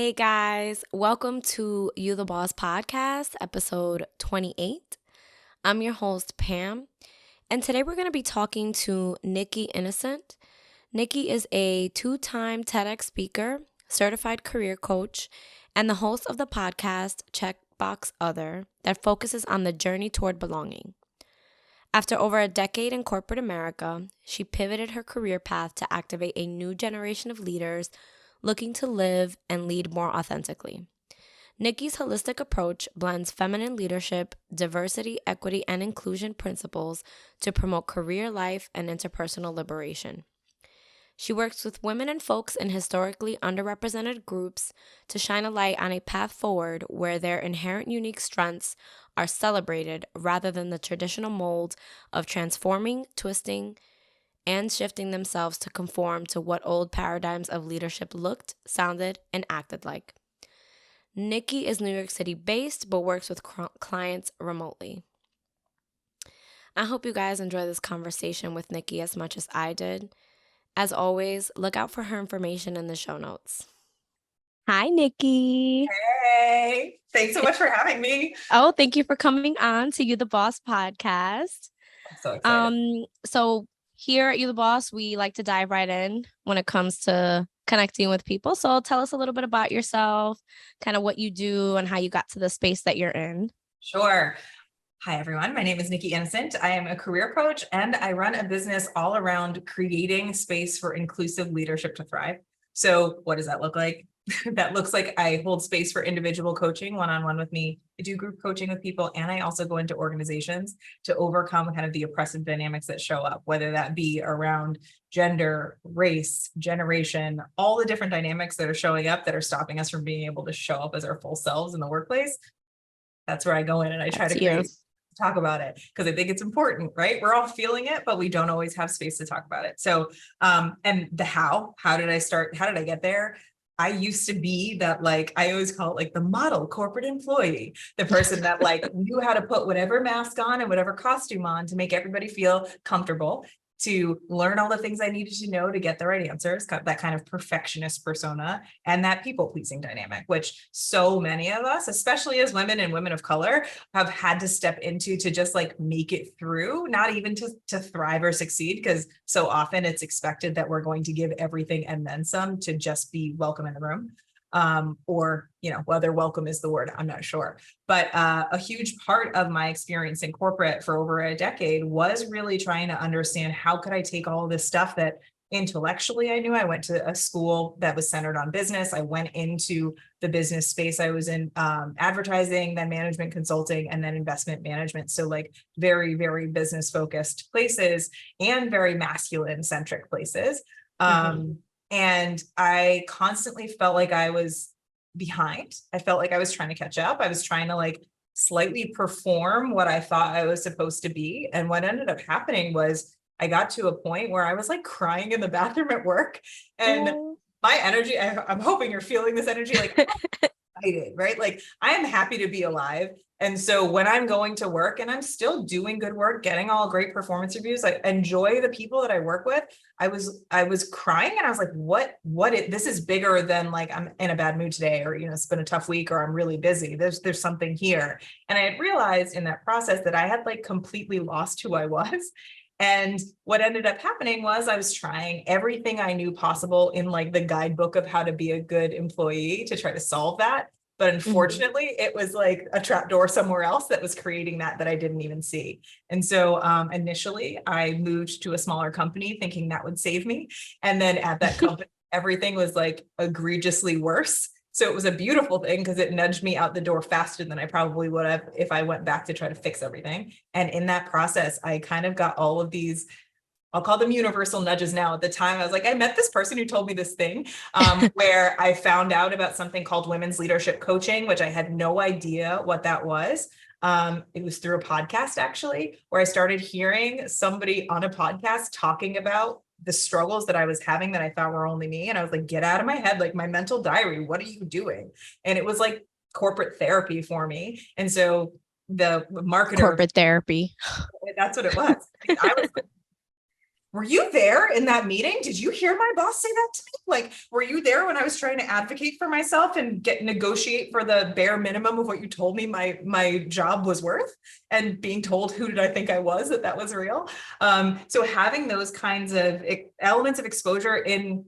Hey guys, welcome to You the Boss podcast, episode 28. I'm your host, Pam, and today we're going to be talking to Nikki Innocent. Nikki is a 2-time TEDx speaker, certified career coach, and the host of the podcast Checkbox Other that focuses on the journey toward belonging. After over a decade in corporate America, she pivoted her career path to activate a new generation of leaders looking to live and lead more authentically. Nikki's holistic approach blends feminine leadership, diversity, equity, and inclusion principles to promote career life and interpersonal liberation. She works with women and folks in historically underrepresented groups to shine a light on a path forward where their inherent unique strengths are celebrated rather than the traditional mold of transforming, twisting, and shifting themselves to conform to what old paradigms of leadership looked, sounded, and acted like. Nikki is New York City based but works with clients remotely. I hope you guys enjoy this conversation with Nikki as much as I did. As always, look out for her information in the show notes. Hi, Nikki. Hey, thanks so much for having me. Oh, thank you for coming on to You the Boss podcast. I'm so excited. So here at You the Boss, we like to dive right in when it comes to connecting with people. So tell us a little bit about yourself, kind of what you do and how you got to the space that you're in. Sure. Hi, everyone. My name is Nikki Innocent. I am a career coach and I run a business all around creating space for inclusive leadership to thrive. So what does that look like? That looks like I hold space for individual coaching one-on-one with me. I do group coaching with people, and I also go into organizations to overcome kind of the oppressive dynamics that show up, whether that be around gender, race, generation, all the different dynamics that are showing up that are stopping us from being able to show up as our full selves in the workplace. That's where I go in and I try to talk about it because I think it's important, right? We're all feeling it, but we don't always have space to talk about it. So, and the how did I start? How did I get there? I used to be that, like, I always call it like the model corporate employee, the person that like knew how to put whatever mask on and whatever costume on to make everybody feel comfortable, to learn all the things I needed to know to get the right answers, that kind of perfectionist persona, and that people pleasing dynamic, which so many of us, especially as women and women of color, have had to step into to just like make it through, not even to thrive or succeed, because so often it's expected that we're going to give everything and then some to just be welcome in the room. Or, whether welcome is the word, I'm not sure. But a huge part of my experience in corporate for over a decade was really trying to understand how could I take all this stuff that intellectually I knew. I went to a school that was centered on business. I went into the business space. I was in advertising, then management consulting, and then investment management. So like very, very business focused places and very masculine centric places. And I constantly felt like I was behind. I felt like I was trying to catch up. I was trying to like slightly perform what I thought I was supposed to be. And what ended up happening was I got to a point where I was like crying in the bathroom at work, and my energy, I'm hoping you're feeling this energy, like excited, right? Like I am happy to be alive. And so when I'm going to work and I'm still doing good work, getting all great performance reviews, I enjoy the people that I work with. I was crying and I was like, this is bigger than like, I'm in a bad mood today, or, it's been a tough week, or I'm really busy. There's something here. And I had realized in that process that I had like completely lost who I was. And what ended up happening was I was trying everything I knew possible in like the guidebook of how to be a good employee to try to solve that. But unfortunately, it was like a trapdoor somewhere else that was creating that I didn't even see. And so initially, I moved to a smaller company thinking that would save me. And then at that company, everything was like egregiously worse. So it was a beautiful thing because it nudged me out the door faster than I probably would have if I went back to try to fix everything. And in that process, I kind of got all of these, I'll call them universal nudges now. At the time, I was like, I met this person who told me this thing where I found out about something called women's leadership coaching, which I had no idea what that was. It was through a podcast, actually, where I started hearing somebody on a podcast talking about the struggles that I was having that I thought were only me. And I was like, get out of my head, like my mental diary. What are you doing? And it was like corporate therapy for me. And so the marketer, corporate therapy, that's what it was. I was were you there in that meeting? Did you hear my boss say that to me? Like, were you there when I was trying to advocate for myself and negotiate for the bare minimum of what you told me my job was worth? And being told, who did I think I was, that was real? So having those kinds of elements of exposure in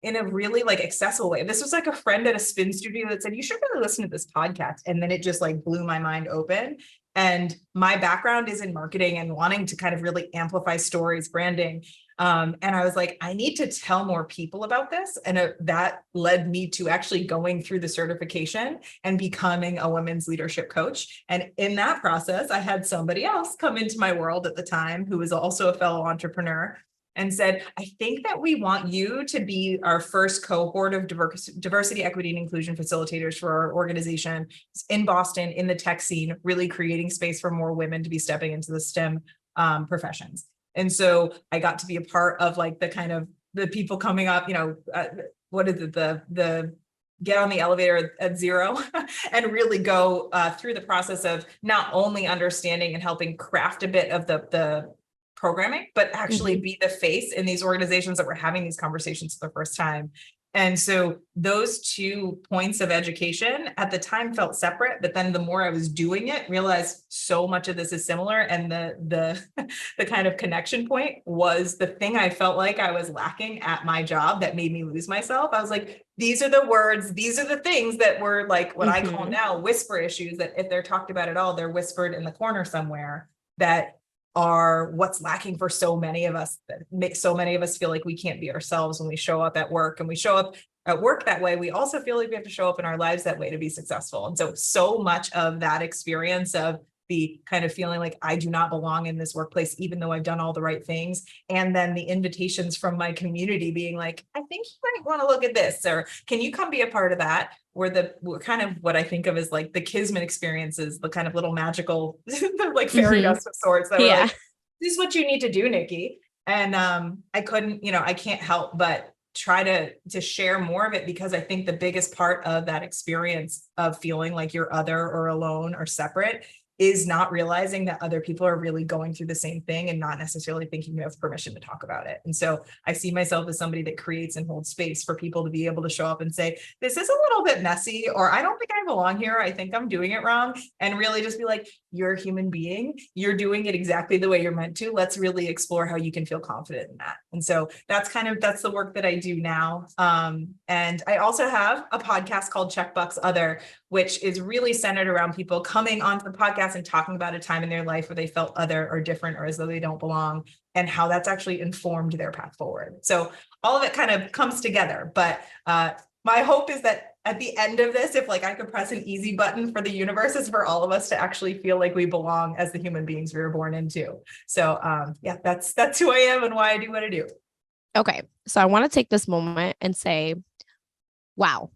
a really like accessible way. This was like a friend at a spin studio that said, you should really listen to this podcast. And then it just like blew my mind open. And my background is in marketing and wanting to kind of really amplify stories, branding. And I was like, I need to tell more people about this. And that led me to actually going through the certification and becoming a women's leadership coach. And in that process, I had somebody else come into my world at the time who was also a fellow entrepreneur and said, I think that we want you to be our first cohort of diversity, equity, and inclusion facilitators for our organization in Boston, in the tech scene, really creating space for more women to be stepping into the STEM professions. And so I got to be a part of like the kind of the people coming up, what is it, the get on the elevator at 0 and really go through the process of not only understanding and helping craft a bit of the programming, but actually be the face in these organizations that were having these conversations for the first time. And so those 2 points of education at the time felt separate, but then the more I was doing it, realized so much of this is similar. And the kind of connection point was the thing I felt like I was lacking at my job that made me lose myself. I was like, these are the words, these are the things that were like what I call now whisper issues, that if they're talked about at all, they're whispered in the corner somewhere, that are what's lacking for so many of us, that makes so many of us feel like we can't be ourselves when we show up at work. And we show up at work that way, we also feel like we have to show up in our lives that way to be successful. And so much of that experience of the kind of feeling like I do not belong in this workplace, even though I've done all the right things. And then the invitations from my community being like, I think you might want to look at this, or can you come be a part of that? We're kind of what I think of as like the Kismet experiences, the kind of little magical, like fairy dust of sorts that were like, this is what you need to do, Nikki. And I couldn't, I can't help but try to share more of it, because I think the biggest part of that experience of feeling like you're other or alone or separate is not realizing that other people are really going through the same thing and not necessarily thinking you have permission to talk about it. And so I see myself as somebody that creates and holds space for people to be able to show up and say, this is a little bit messy, or I don't think I belong here. I think I'm doing it wrong. And really just be like, you're a human being. You're doing it exactly the way you're meant to. Let's really explore how you can feel confident in that. And so that's the work that I do now. And I also have a podcast called Checkbox Other, which is really centered around people coming onto the podcast and talking about a time in their life where they felt other or different or as though they don't belong, and how that's actually informed their path forward. So all of it kind of comes together. But my hope is that at the end of this, if like I could press an easy button for the universe, is for all of us to actually feel like we belong as the human beings we were born into. So yeah, that's who I am and why I do what I do. Okay. So I want to take this moment and say, wow.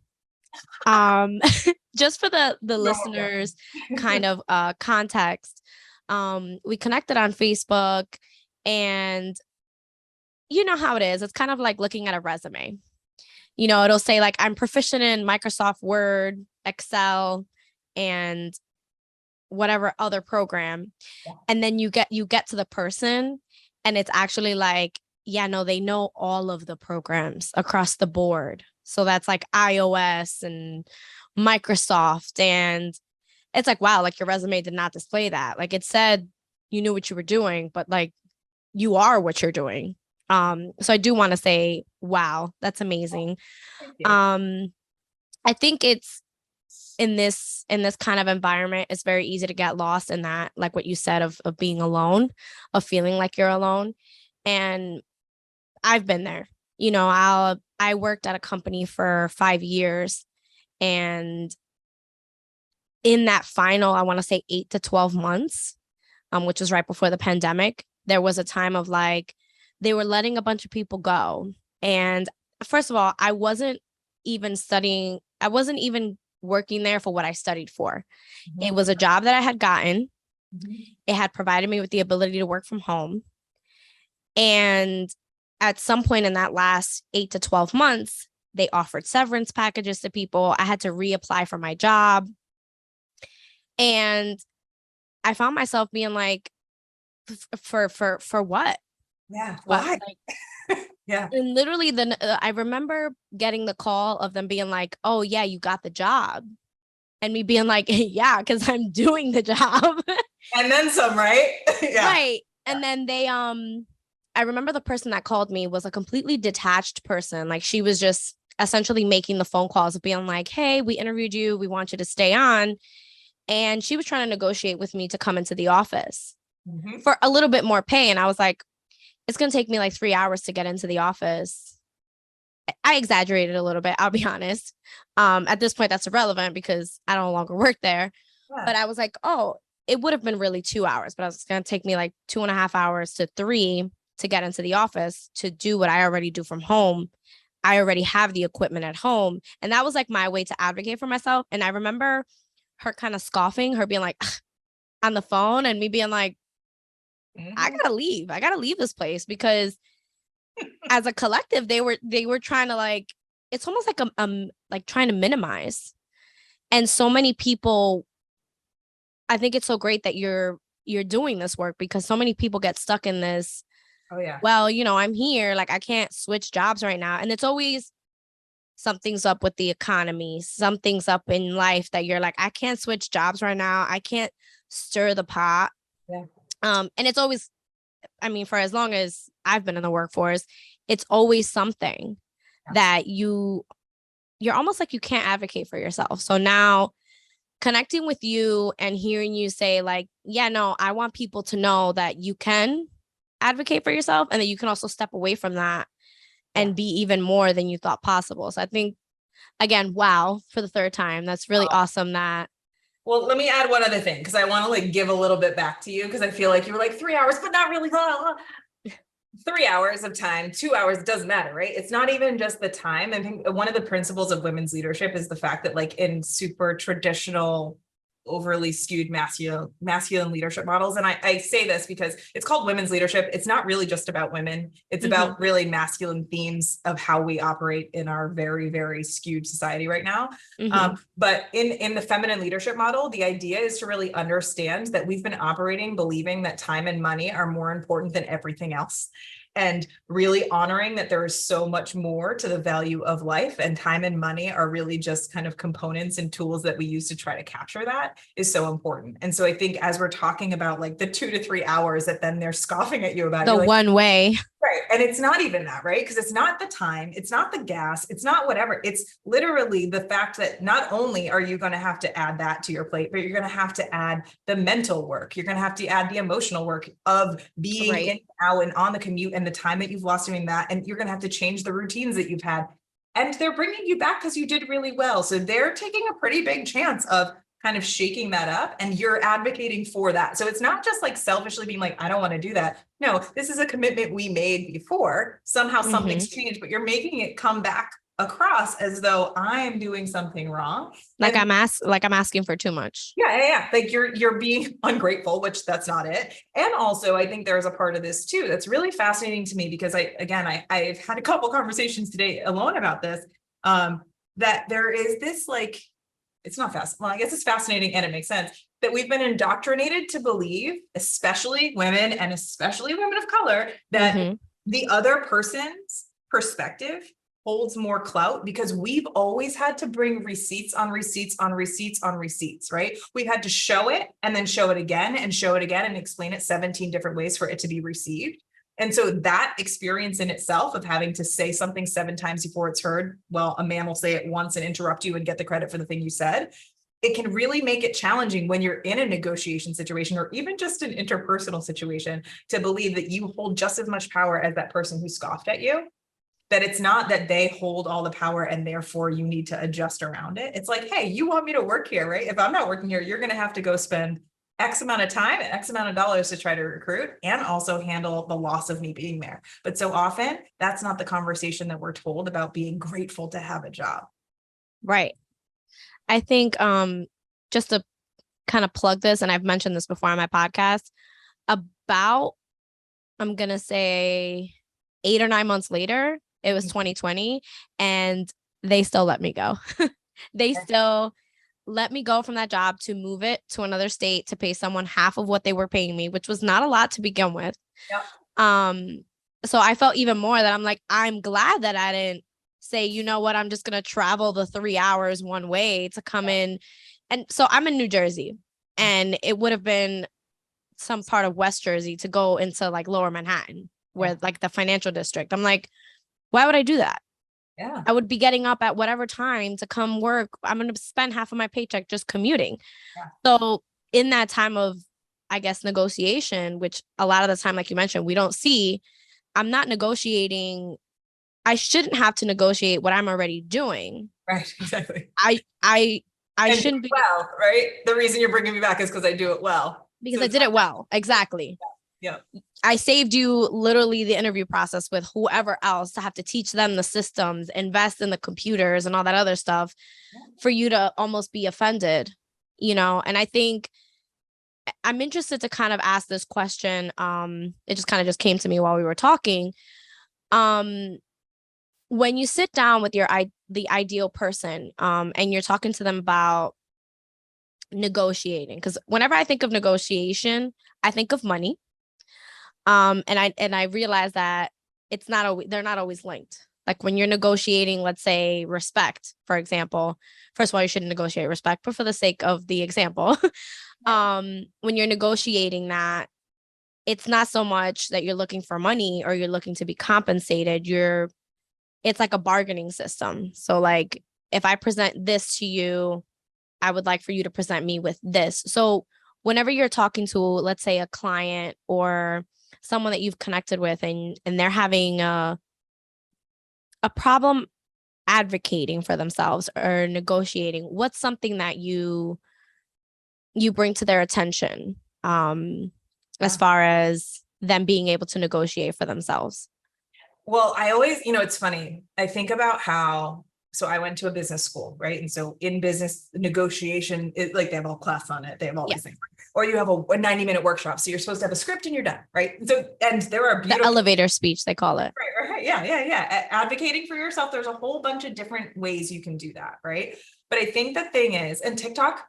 Just for the listeners kind of context, we connected on Facebook, and you know how it is. It's kind of like looking at a resume. It'll say like, I'm proficient in Microsoft Word, Excel, and whatever other program. Yeah. And then you get to the person, and it's actually like, yeah, no, they know all of the programs across the board. So that's like iOS and Microsoft. And it's like, wow, like your resume did not display that. Like it said you knew what you were doing, but like you are what you're doing. So I do want to say, wow, that's amazing. I think it's in this kind of environment, it's very easy to get lost in that, like what you said of being alone, of feeling like you're alone. And I've been there. I worked at a company for 5 years, and in that final, I want to say 8 to 12 months, which was right before the pandemic, there was a time of like, they were letting a bunch of people go. And first of all, I wasn't even working there for what I studied for. Mm-hmm. It was a job that I had gotten. Mm-hmm. It had provided me with the ability to work from home. And at some point in that last 8 to 12 months, they offered severance packages to people. I had to reapply for my job. And I found myself being like, for what? Yeah. But Why? Yeah. and literally I remember getting the call of them being like, "Oh yeah, you got the job." And me being like, "Yeah, cuz I'm doing the job." And then some, right? Yeah. Right. And then I remember the person that called me was a completely detached person. Like she was just essentially making the phone calls of being like, "Hey, we interviewed you. We want you to stay on." And she was trying to negotiate with me to come into the office Mhm. for a little bit more pay. And I was like, it's going to take me like 3 hours to get into the office. I exaggerated a little bit, I'll be honest. At this point, that's irrelevant because I no longer work there. Yeah. But I was like, oh, it would have been really 2 hours, but it's going to take me like 2.5 hours to 3 to get into the office to do what I already do from home. I already have the equipment at home. And that was like my way to advocate for myself. And I remember her kind of scoffing, her being like on the phone and me being like, I Mhm. gotta leave. I gotta leave this place because as a collective, they were trying to like it's almost like like trying to minimize. And so many people, I think it's so great that you're doing this work because so many people get stuck in this, Oh yeah. well, I'm here, like I can't switch jobs right now. And it's always something's up with the economy, something's up in life that you're like, I can't switch jobs right now. I can't stir the pot. Yeah. And it's always, I mean, for as long as I've been in the workforce, it's always something that you're almost like you can't advocate for yourself. So now connecting with you and hearing you say like, yeah, no, I want people to know that you can advocate for yourself and that you can also step away from that Yeah. and be even more than you thought possible. So I think again, wow, for the third time. That's really awesome that Well, let me add one other thing because I want to like give a little bit back to you because I feel like you were like 3 hours, but not really. 3 hours of time, 2 hours, doesn't matter, right? It's not even just the time. I think one of the principles of women's leadership is the fact that like in super traditional, overly skewed masculine leadership models. And I say this because it's called women's leadership. It's not really just about women. It's about really masculine themes of how we operate in our very, very skewed society right now. But in the feminine leadership model, the idea is to really understand that we've been operating believing that time and money are more important than everything else, and really honoring that there is so much more to the value of life, and time and money are really just kind of components and tools that we use to try to capture that is so important. And so I think as we're talking about like the 2 to 3 hours that then they're scoffing at you about, the you're like, one way. right. And it's not even that, right? Because it's not the time, it's not the gas, it's not whatever. It's literally the fact that not only are you going to have to add that to your plate, but you're going to have to add the mental work. You're going to have to add the emotional work of being in, out, and on the commute and the time that you've lost doing that. And you're going to have to change the routines that you've had. And they're bringing you back because you did really well. So they're taking a pretty big chance of kind of shaking that up, and you're advocating for that. So it's not just like selfishly being like, I don't want to do that. No, this is a commitment we made before. Somehow something's changed, but you're making it come back across as though I'm doing something wrong. Like And I'm asking for too much. yeah. Like you're being ungrateful, which that's not it. And also, I think there's a part of this too that's really fascinating to me because I've had a couple conversations today alone about this. That there is this like, it's not fast. Well, I guess it's fascinating and it makes sense that we've been indoctrinated to believe, especially women and especially women of color, that the other person's perspective holds more clout because we've always had to bring receipts on receipts on receipts on receipts, right? We've had to show it and then show it again and show it again and explain it 17 different ways for it to be received. And so that experience in itself of having to say something 7 times before it's heard, well, a man will say it once and interrupt you and get the credit for the thing you said. It can really make it challenging when you're in a negotiation situation or even just an interpersonal situation to believe that you hold just as much power as that person who scoffed at you. That it's not that they hold all the power and therefore you need to adjust around it. It's like, hey, you want me to work here, right? If I'm not working here, you're going to have to go spend X amount of time and X amount of dollars to try to recruit and also handle the loss of me being there. But so often that's not the conversation that we're told about being grateful to have a job. Right. I think just to kind of plug this, and I've mentioned this before on my podcast, about I'm gonna say 8 or 9 months later, it was 2020, and they still let me go. They still let me go from that job to move it to another state to pay someone half of what they were paying me, which was not a lot to begin with. Yep. so I felt even more that I'm like, I'm glad that I didn't say, you know what, I'm just going to travel the 3 hours one way to come in. And so I'm in New Jersey, and it would have been some part of West Jersey to go into like lower Manhattan, where like the financial district. I'm like, why would I do that? Yeah. I would be getting up at whatever time to come work. I'm going to spend half of my paycheck just commuting. Yeah. So in that time of, I guess, negotiation, which a lot of the time, like you mentioned, we don't see, I'm not negotiating. I shouldn't have to negotiate what I'm already doing. Right. Exactly. I I I And do shouldn't it be, well, right? The reason you're bringing me back is because I do it well. because So I it's did not, it well. Exactly. yeah. I saved you literally the interview process with whoever else to have to teach them the systems, invest in the computers and all that other stuff for you to almost be offended, And I think I'm interested to kind of ask this question. It just kind of just came to me while we were talking. Um, when you sit down with the ideal person, and you're talking to them about negotiating, because whenever I think of negotiation, I think of money. And I realize that it's not always they're not always linked. Like when you're negotiating, let's say respect, for example. First of all, you shouldn't negotiate respect, but for the sake of the example, when you're negotiating that, it's not so much that you're looking for money or you're looking to be compensated. It's like a bargaining system. So like if I present this to you, I would like for you to present me with this. So whenever you're talking to, let's say, a client or someone that you've connected with, and they're having a problem advocating for themselves or negotiating, what's something that you bring to their attention, as Yeah. far as them being able to negotiate for themselves? Well, I always, it's funny. I think about how, so I went to a business school, right? And so in business negotiation, like they have a whole class on it. They have all Yeah. these things. Or you have a 90-minute workshop. So you're supposed to have a script and you're done, right? So, and there are The beautiful, elevator speech, they call it. right. Yeah, yeah, yeah. Advocating for yourself. There's a whole bunch of different ways you can do that, right? But I think the thing is, and TikTok,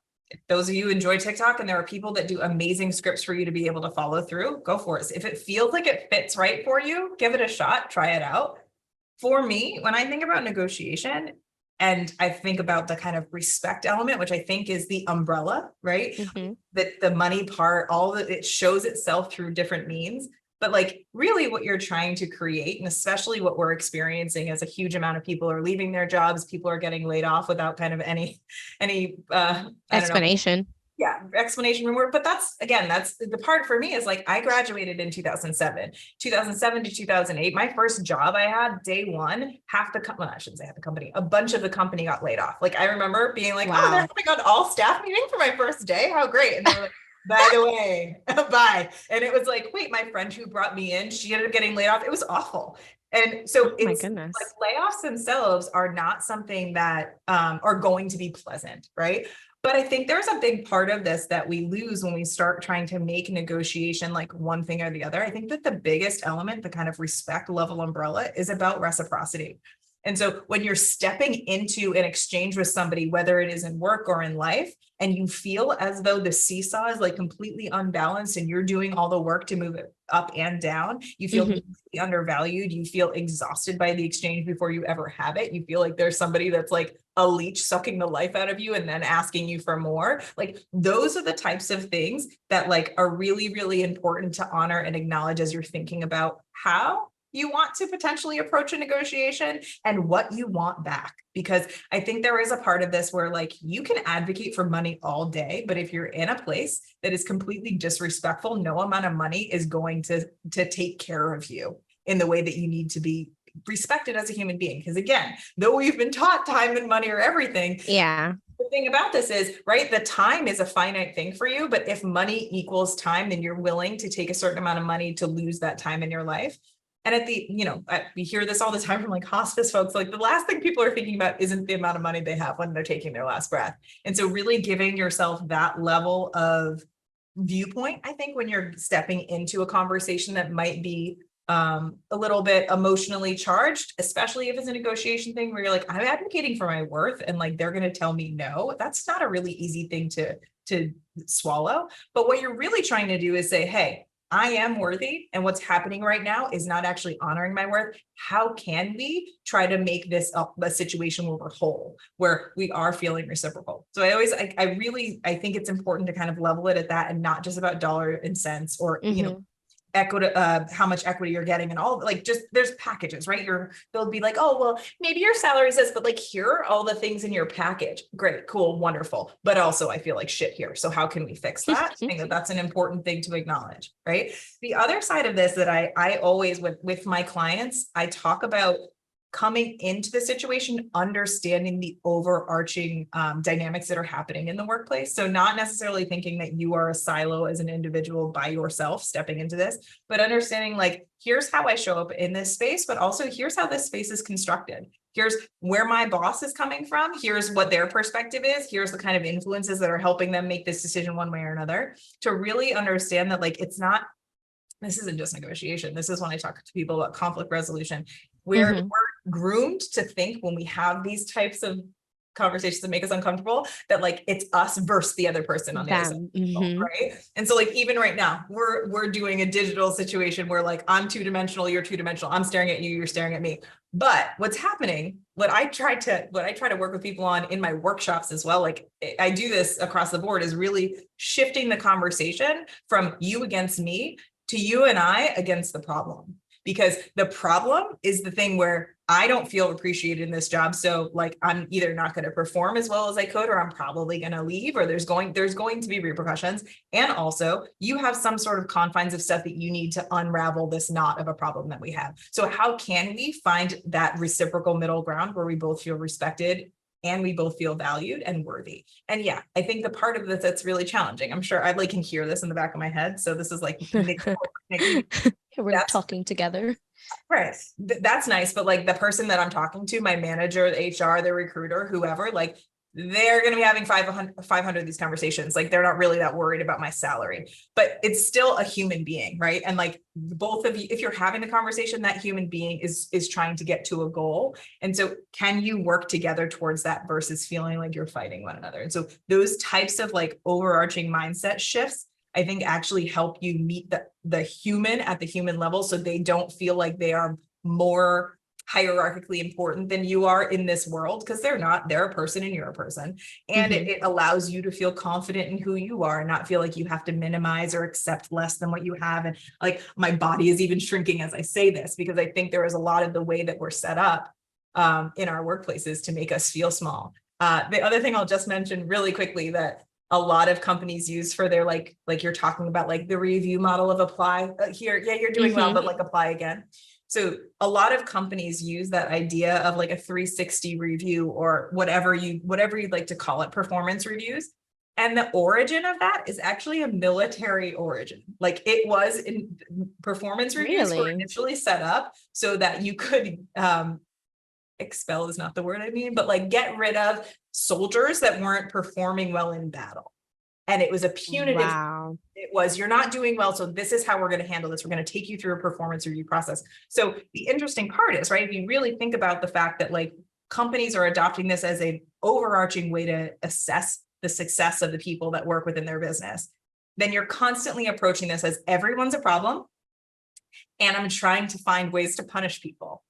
those of you who enjoy TikTok, and there are people that do amazing scripts for you to be able to follow through, go for it. If it feels like it fits right for you, give it a shot, try it out. For me, when I think about negotiation, and I think about the kind of respect element, which I think is the umbrella, right? Mm-hmm. That the money part, all that it shows itself through different means. But like really what you're trying to create, and especially what we're experiencing as a huge amount of people are leaving their jobs, people are getting laid off without kind of any I don't know, Explanation. yeah, explanation reward. But that's again, that's the part for me is like I graduated in 2007, 2007 to 2008. My first job I had day one, half the well, I shouldn't say half the company, a bunch of the company got laid off. Like I remember being like, oh, they're Wow. having an all staff meeting for my first day. How great. And they were like, by the way, bye. And it was like, wait, my friend who brought me in, she ended up getting laid off. It was awful. And so Oh my it's like goodness. layoffs themselves are not something that are going to be pleasant, right? But I think there's a big part of this that we lose when we start trying to make negotiation like one thing or the other. I think that the biggest element, the kind of respect level umbrella, is about reciprocity. And so when you're stepping into an exchange with somebody, whether it is in work or in life, and you feel as though the seesaw is like completely unbalanced and you're doing all the work to move it up and down, you feel Mm-hmm. completely undervalued, you feel exhausted by the exchange before you ever have it, you feel like there's somebody that's like a leech sucking the life out of you and then asking you for more. Like those are the types of things that like are really, really important to honor and acknowledge as you're thinking about how you want to potentially approach a negotiation and what you want back. Because I think there is a part of this where like you can advocate for money all day, but if you're in a place that is completely disrespectful, no amount of money is going to take care of you in the way that you need to be respected as a human being. Because again, though we've been taught time and money are everything, Yeah. the thing about this is, right, the time is a finite thing for you, but if money equals time, then you're willing to take a certain amount of money to lose that time in your life. And at the, we hear this all the time from like hospice folks, like the last thing people are thinking about isn't the amount of money they have when they're taking their last breath. And so really giving yourself that level of viewpoint, I think when you're stepping into a conversation that might be a little bit emotionally charged, especially if it's a negotiation thing where you're like, I'm advocating for my worth and like they're going to tell me no. That's not a really easy thing to swallow. But what you're really trying to do is say, hey, I am worthy, and what's happening right now is not actually honoring my worth. How can we try to make this a situation where we're whole, where we are feeling reciprocal? So I think it's important to kind of level it at that, and not just about dollar and cents, or, equity, how much equity you're getting, and all, like, just, there's packages, right? They'll be like, oh, well, maybe your salary is this, but like, here are all the things in your package. Great, cool, wonderful. But also I feel like shit here. So how can we fix that? I think that that's an important thing to acknowledge, right? The other side of this that I always, with my clients, I talk about coming into the situation, understanding the overarching dynamics that are happening in the workplace. So not necessarily thinking that you are a silo as an individual by yourself stepping into this, but understanding, like, here's how I show up in this space, but also here's how this space is constructed. Here's where my boss is coming from. Here's what their perspective is. Here's the kind of influences that are helping them make this decision one way or another, to really understand that, like, this isn't just negotiation. This is when I talk to people about conflict resolution. We're groomed to think, when we have these types of conversations that make us uncomfortable, that, like, it's us versus the other person on the other side, right? And so, like, even right now, we're doing a digital situation where, like, I'm two-dimensional, you're two-dimensional, I'm staring at you, you're staring at me. But what's happening, what I try to work with people on in my workshops as well, like, I do this across the board, is really shifting the conversation from you against me to you and I against the problem. Because the problem is the thing where I don't feel appreciated in this job. So, like, I'm either not going to perform as well as I could, or I'm probably going to leave, or there's going to be repercussions. And also, you have some sort of confines of stuff that you need to unravel this knot of a problem that we have. So how can we find that reciprocal middle ground where we both feel respected and we both feel valued and worthy? And yeah, I think the part of this that's really challenging, I'm sure I can hear this in the back of my head. So this is like, Nikki, we're talking together. Right. That's nice. But, like, the person that I'm talking to, my manager, the HR, the recruiter, whoever, like, they're going to be having 500 of these conversations. Like, they're not really that worried about my salary, but it's still a human being, right? And, like, both of you, if you're having the conversation, that human being is trying to get to a goal. And so can you work together towards that versus feeling like you're fighting one another? And so those types of, like, overarching mindset shifts, I think, actually help you meet the human at the human level, so they don't feel like they are more hierarchically important than you are in this world, because they're not. They're a person and you're a person. And it allows you to feel confident in who you are and not feel like you have to minimize or accept less than what you have. And, like, my body is even shrinking as I say this, because I think there is a lot of the way that we're set up in our workplaces to make us feel small. The other thing I'll just mention really quickly that a lot of companies use for their, like you're talking about, like, the review model of apply here. Yeah, you're doing well, but, like, apply again. So a lot of companies use that idea of, like, a 360 review, or whatever you'd like to call it, performance reviews. And the origin of that is actually a military origin. Like, it was in performance reviews were initially set up so that you could expel is not the word I mean, but, like, get rid of soldiers that weren't performing well in battle. And it was a punitive. Wow. It was, you're not doing well, so this is how we're going to handle this. We're going to take you through a performance review process. So the interesting part is, right, if you really think about the fact that, like, companies are adopting this as a overarching way to assess the success of the people that work within their business, then you're constantly approaching this as everyone's a problem, and I'm trying to find ways to punish people.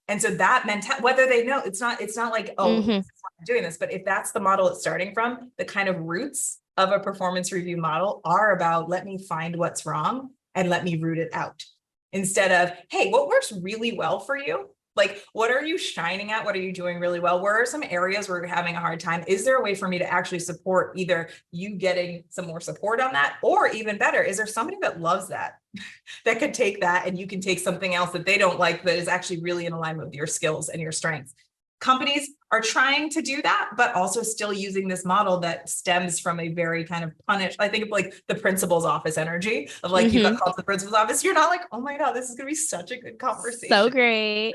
And so that mentality, whether they know, it's not like, oh, I'm doing this, but if that's the model it's starting from, the kind of roots of a performance review model are about, let me find what's wrong and let me root it out, instead of, hey, what works really well for you? Like, what are you shining at? What are you doing really well? Where are some areas where you're having a hard time? Is there a way for me to actually support either you getting some more support on that, or even better, is there somebody that loves that, that could take that, and you can take something else that they don't like that is actually really in alignment with your skills and your strengths? Companies are trying to do that, but also still using this model that stems from a very kind of I think of, like, the principal's office energy of, like, you got called to the principal's office. You're not like, oh my God, this is going to be such a good conversation. So great.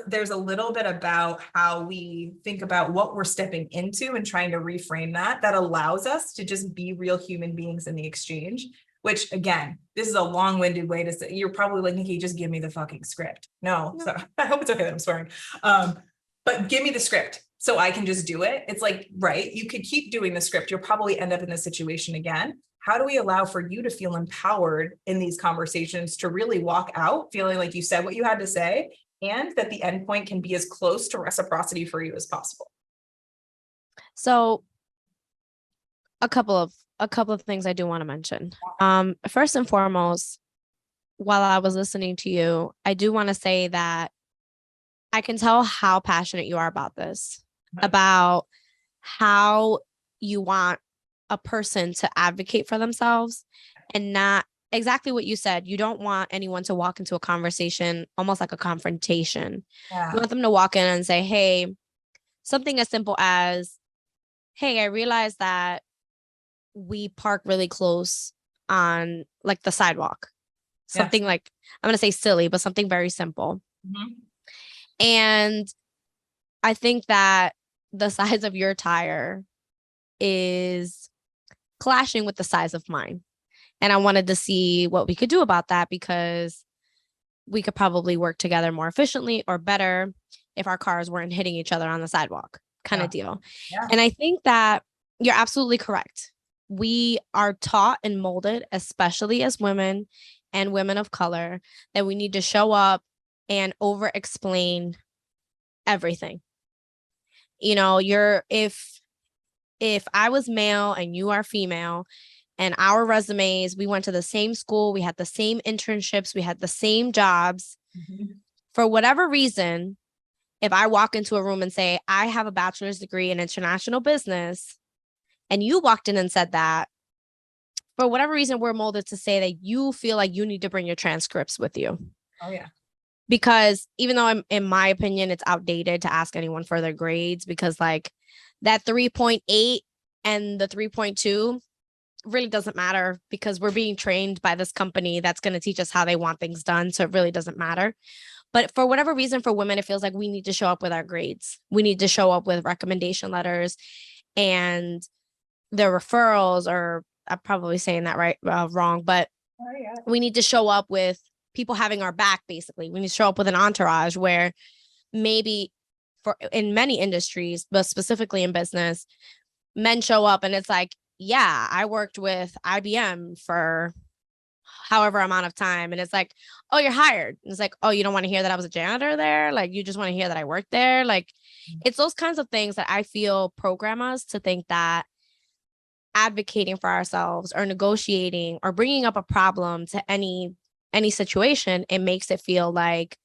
There's a little bit about how we think about what we're stepping into and trying to reframe that allows us to just be real human beings in the exchange. Which, again, this is a long-winded way to say, you're probably like, Nikki, just give me the fucking script. No. So I hope it's okay that I'm swearing. But give me the script. so I can just do it. It's like, right, you could keep doing the script. You'll probably end up in this situation again. How do we allow for you to feel empowered in these conversations to really walk out feeling like you said what you had to say, and that the endpoint can be as close to reciprocity for you as possible? So a couple of things I do want to mention. First and foremost, while I was listening to you, I do want to say that I can tell how passionate you are about this, about how you want a person to advocate for themselves, and not exactly what you said. You don't want anyone to walk into a conversation almost like a confrontation. Yeah. You want them to walk in and say, hey, something as simple as, hey, I realized that we park really close on like the sidewalk. Something like, I'm going to say silly, but something very simple. Mhm. And I think that the size of your tire is clashing with the size of mine. And I wanted to see what we could do about that, because we could probably work together more efficiently or better if our cars weren't hitting each other on the sidewalk, kind of deal. Yeah. And I think that you're absolutely correct. We are taught and molded, especially as women and women of color, that we need to show up and over explain everything. You know, if I was male and you are female, and our resumes, we went to the same school, we had the same internships, we had the same jobs. Mhm. For whatever reason, if I walk into a room and say, I have a bachelor's degree in international business, and you walked in and said that, for whatever reason, we're molded to say that you feel like you need to bring your transcripts with you. Oh yeah. Because even though in my opinion, it's outdated to ask anyone for their grades, because like that 3.8 and the 3.2 really doesn't matter, because we're being trained by this company that's going to teach us how they want things done. So it really doesn't matter. But for whatever reason, for women, it feels like we need to show up with our grades. We need to show up with recommendation letters and their referrals, or I'm probably saying that wrong, but we need to show up with people having our back. Basically, we need to show up with an entourage, where maybe in many industries, but specifically in business, men show up and it's like, yeah, I worked with IBM for however amount of time. And it's like, oh, you're hired. And it's like, oh, you don't want to hear that I was a janitor there? Like, you just want to hear that I worked there? Like, it's those kinds of things that I feel program us to think that advocating for ourselves or negotiating or bringing up a problem to any situation, it makes it feel like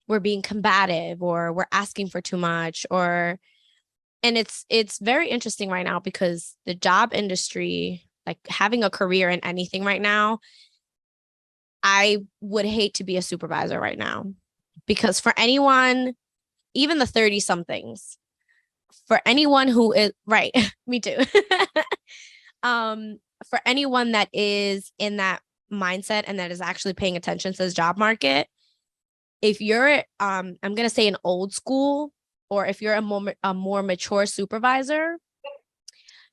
we're being combative or we're asking for too much. And it's very interesting right now, because the job industry, like having a career in anything right now, I would hate to be a supervisor right now, because for anyone, even the 30 somethings, for anyone who is right, me too. For anyone that is in that mindset and that is actually paying attention to the job market, if you're I'm going to say an old school, or if you're a more mature supervisor,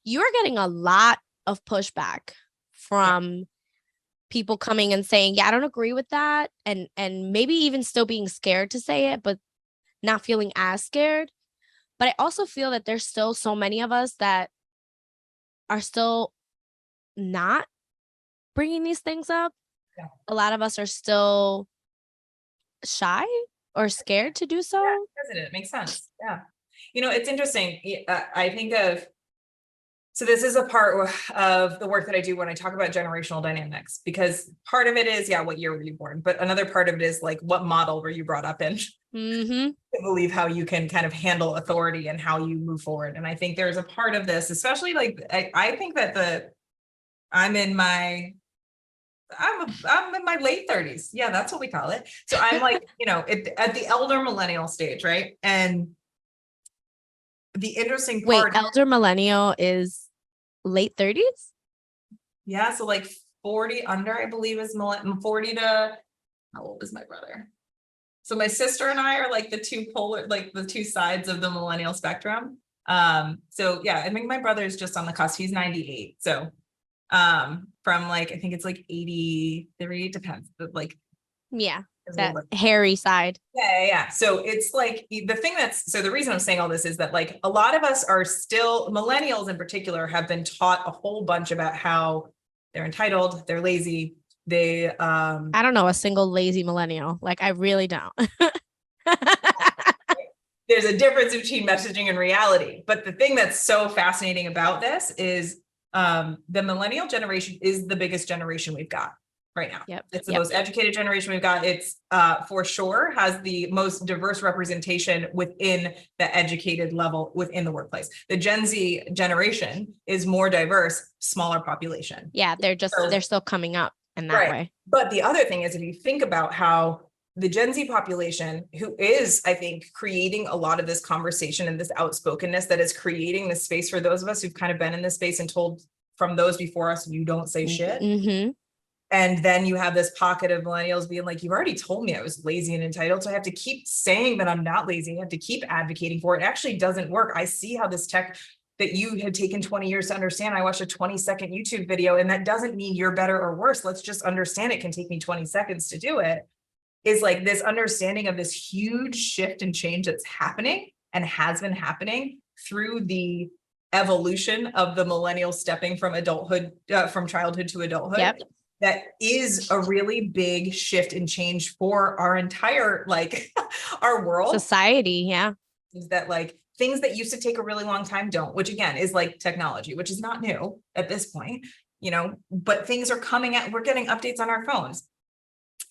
you're getting a lot of pushback from people coming and saying, yeah, I don't agree with that. And maybe even still being scared to say it, but not feeling as scared. But I also feel that there's still so many of us that are still not bringing these things up. Yeah. A lot of us are still shy or scared to do so. Yeah, hesitant. It makes sense. Yeah. You know, it's interesting. I think of, so this is a part of the work that I do when I talk about generational dynamics, because part of it is, yeah, what year were you born? But another part of it is like, what model were you brought up in? Mm-hmm. To believe how you can kind of handle authority and how you move forward. And I think there's a part of this, especially like, I think that I'm in my late 30s. Yeah, that's what we call it. So I'm like, you know, at the elder millennial stage, right? And the interesting Wait, part, elder millennial is late 30s? yeah, so like 40 under, I believe, is 40 to, how old is my brother? So my sister and I are like the two sides of the millennial spectrum. So yeah, I think my brother is just on the cusp. He's 98. So from like, I think it's like 83, depends, but like, Yeah. That hairy side. Yeah. So it's like the reason I'm saying all this is that like a lot of us are still, millennials in particular, have been taught a whole bunch about how they're entitled, they're lazy, they I don't know a single lazy millennial. Like I really don't. there's a difference between messaging and reality. But the thing that's so fascinating about this is the millennial generation is the biggest generation we've got right now. Yep. It's the most educated generation we've got. It's for sure has the most diverse representation within the educated level within the workplace. The Gen Z generation is more diverse, smaller population. Yeah, they're still coming up in that way. But the other thing is, if you think about how the Gen Z population, who is, I think, creating a lot of this conversation and this outspokenness that is creating this space for those of us who've kind of been in this space and told from those before us, you don't say shit. Mm-hmm. And then you have this pocket of millennials being like, you've already told me I was lazy and entitled, so I have to keep saying that I'm not lazy. I have to keep advocating for it. It actually doesn't work. I see how this tech that you had taken 20 years to understand. I watched a 20-second YouTube video, and that doesn't mean you're better or worse. Let's just understand it can take me 20 seconds to do it. Is like this understanding of this huge shift and change that's happening and has been happening through the evolution of the millennial stepping from adulthood, from childhood to adulthood. Yep. That is a really big shift and change for our entire, like our world. Society. Yeah. Is that like things that used to take a really long time don't, which again is like technology, which is not new at this point, you know, but things are coming out, we're getting updates on our phones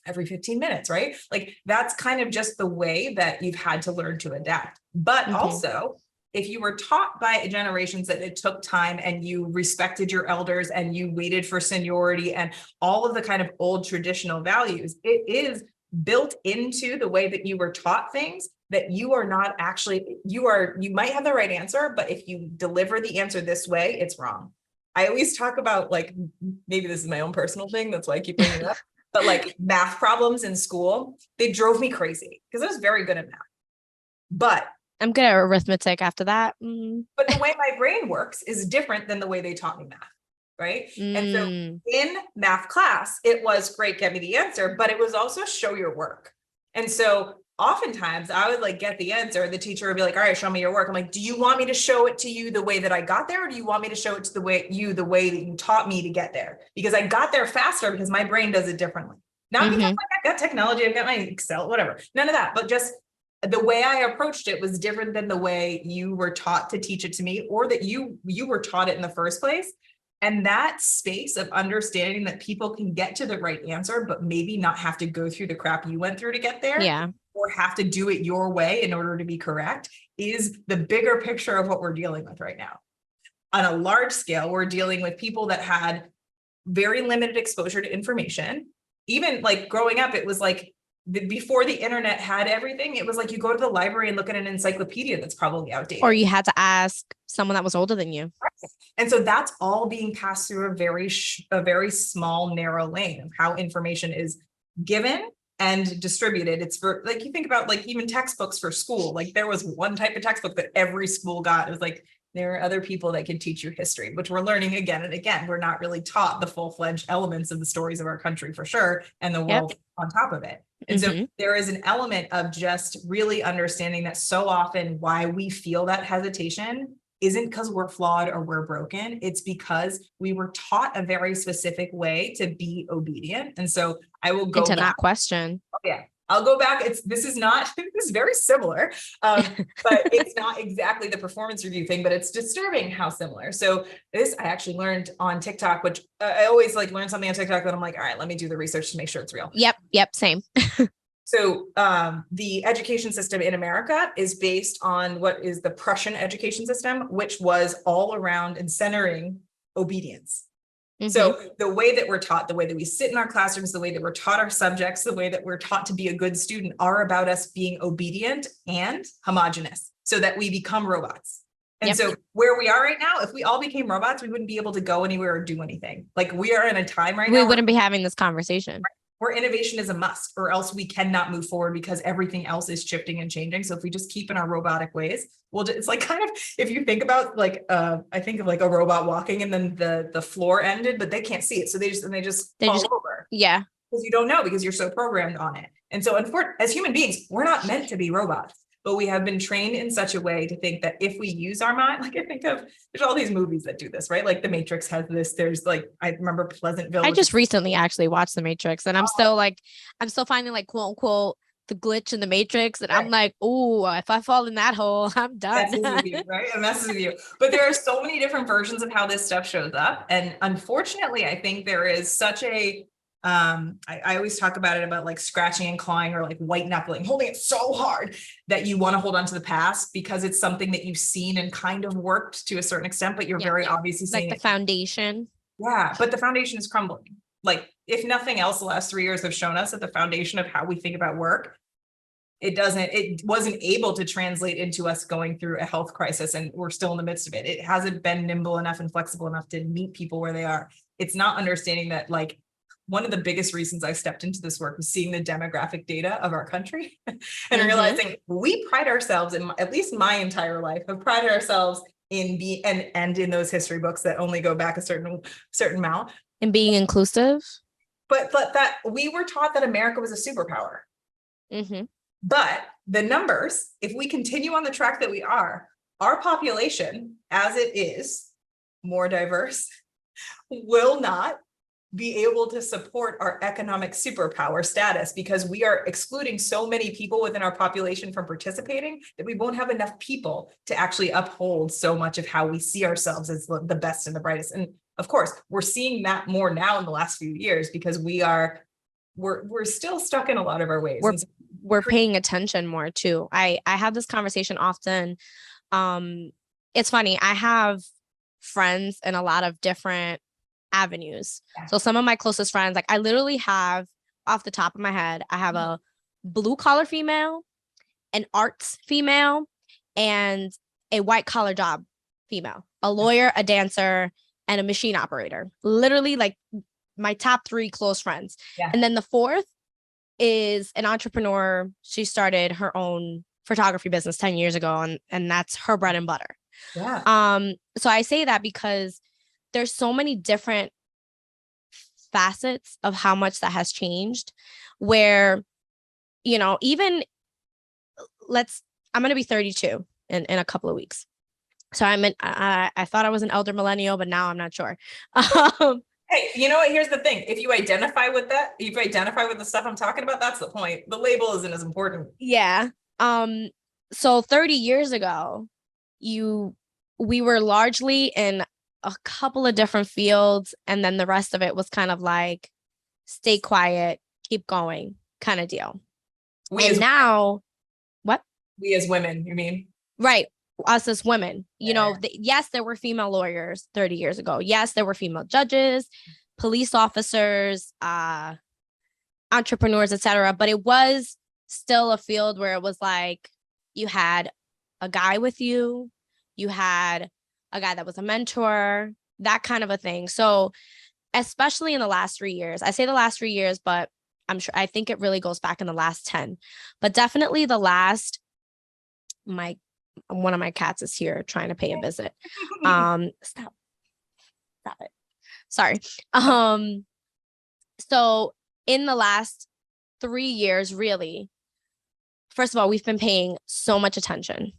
every 15 minutes, right? Like that's kind of just the way that you've had to learn to adapt. But also, if you were taught by generations that it took time and you respected your elders and you waited for seniority and all of the kind of old traditional values, it is built into the way that you were taught things that you are not actually, you might have the right answer, but if you deliver the answer this way, it's wrong. I always talk about, like, maybe this is my own personal thing, that's why I keep bringing it up, but like math problems in school, they drove me crazy because I was very good at math. But I'm good at arithmetic after that. But the way my brain works is different than the way they taught me math, right? And so in math class, it was great, get me the answer, but it was also show your work. And so oftentimes I would like get the answer, the teacher would be like, all right, show me your work. I'm like, do you want me to show it to you the way that I got there? Or do you want me to show it to the way that you taught me to get there? Because I got there faster because my brain does it differently. Not because like, I've got technology, I've got my Excel, whatever, none of that, but just the way I approached it was different than the way you were taught to teach it to me, or that you were taught it in the first place. And that space of understanding that people can get to the right answer, but maybe not have to go through the crap you went through to get there. Yeah. Or have to do it your way in order to be correct, is the bigger picture of what we're dealing with right now. On a large scale, we're dealing with people that had very limited exposure to information. Even like growing up, it was like before the internet had everything, it was like you go to the library and look at an encyclopedia that's probably outdated. Or you had to ask someone that was older than you. And so that's all being passed through a very small, narrow lane of how information is given and distributed. It's for, like, you think about like even textbooks for school, like there was one type of textbook that every school got. It was like, there are other people that can teach you history, which we're learning again and again. We're not really taught the full-fledged elements of the stories of our country for sure, and the world on top of it. And so there is an element of just really understanding that so often why we feel that hesitation isn't because we're flawed or we're broken. It's because we were taught a very specific way to be obedient. And so I will go to back. Not question. Oh, yeah. I'll go back. This is very similar, but it's not exactly the performance review thing, but it's disturbing how similar. So this I actually learned on TikTok, which I always like learn something on TikTok that I'm like, all right, let me do the research to make sure it's real. Yep. Same. So the education system in America is based on what is the Prussian education system, which was all around and centering obedience. So the way that we're taught, the way that we sit in our classrooms, the way that we're taught our subjects, the way that we're taught to be a good student are about us being obedient and homogenous so that we become robots. And so where we are right now, if we all became robots, we wouldn't be able to go anywhere or do anything. Like we are in a time right now. We wouldn't be having this conversation. Where innovation is a must, or else we cannot move forward because everything else is shifting and changing. So if we just keep in our robotic ways, it's like kind of, if you think about like, I think of like a robot walking and then the floor ended, but they can't see it. So they just fall over. Yeah. Because you don't know, because you're so programmed on it. And so as human beings, we're not meant to be robots, but we have been trained in such a way to think that if we use our mind, like I think of, there's all these movies that do this, right? Like The Matrix has this, there's like, I remember Pleasantville. I just recently actually watched The Matrix, and I'm still finding like quote unquote the glitch in the Matrix, and I'm like, oh, if I fall in that hole, I'm done. Messes with you, right? It messes with you. But there are so many different versions of how this stuff shows up. And unfortunately, I think there is such a I always talk about it about like scratching and clawing or like white knuckling, holding it so hard that you want to hold on to the past because it's something that you've seen and kind of worked to a certain extent, but you're very obviously saying like the foundation. Yeah, but the foundation is crumbling. Like if nothing else, the last 3 years have shown us that the foundation of how we think about work, it wasn't able to translate into us going through a health crisis, and we're still in the midst of it. It hasn't been nimble enough and flexible enough to meet people where they are. It's not understanding that, like, one of the biggest reasons I stepped into this work was seeing the demographic data of our country and realizing we pride ourselves, in at least my entire life, have prided ourselves in and in those history books that only go back a certain amount. And being inclusive. But that we were taught that America was a superpower. But the numbers, if we continue on the track that we are, our population, as it is more diverse, will not be able to support our economic superpower status because we are excluding so many people within our population from participating that we won't have enough people to actually uphold so much of how we see ourselves as the best and the brightest. And of course, we're seeing that more now in the last few years because we're still stuck in a lot of our ways. We're paying attention more too. I have this conversation often. It's funny. I have friends in a lot of different avenues. So some of my closest friends, like I literally have, off the top of my head, I have a blue collar female, an arts female, and a white collar job female, a lawyer, a dancer, and a machine operator. Literally like my top 3 close friends. And then the fourth is an entrepreneur. She started her own photography business 10 years ago, and that's her bread and butter. So I say that because there's so many different facets of how much that has changed where, even I'm going to be 32 in a couple of weeks. So I thought I was an elder millennial, but now I'm not sure. Hey, you know what? Here's the thing. If you identify with the stuff I'm talking about, that's the point. The label isn't as important. Yeah. So 30 years ago, we were largely in a couple of different fields, and then the rest of it was kind of like stay quiet, keep going kind of deal. Now, what? We as women, you mean? Right. Us as women, yes, there were female lawyers 30 years ago. Yes, there were female judges, police officers, entrepreneurs, etc. But it was still a field where it was like you had a guy with you, you had a guy that was a mentor, that kind of a thing. So especially in the last 3 years, I say the last 3 years, but I think it really goes back in the last 10, but definitely the last, one of my cats is here trying to pay a visit. Stop it. Sorry. So in the last 3 years, really, first of all, we've been paying so much attention,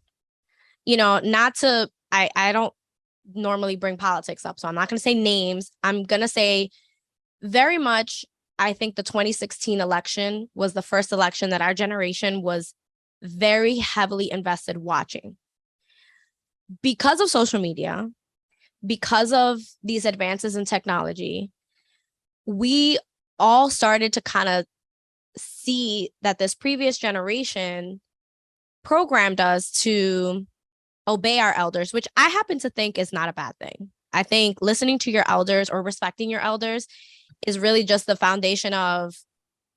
I don't normally bring politics up, so I'm not going to say names. I'm going to say very much, I think the 2016 election was the first election that our generation was very heavily invested watching. Because of social media, because of these advances in technology, we all started to kind of see that this previous generation programmed us to obey our elders, which I happen to think is not a bad thing. I think listening to your elders or respecting your elders is really just the foundation of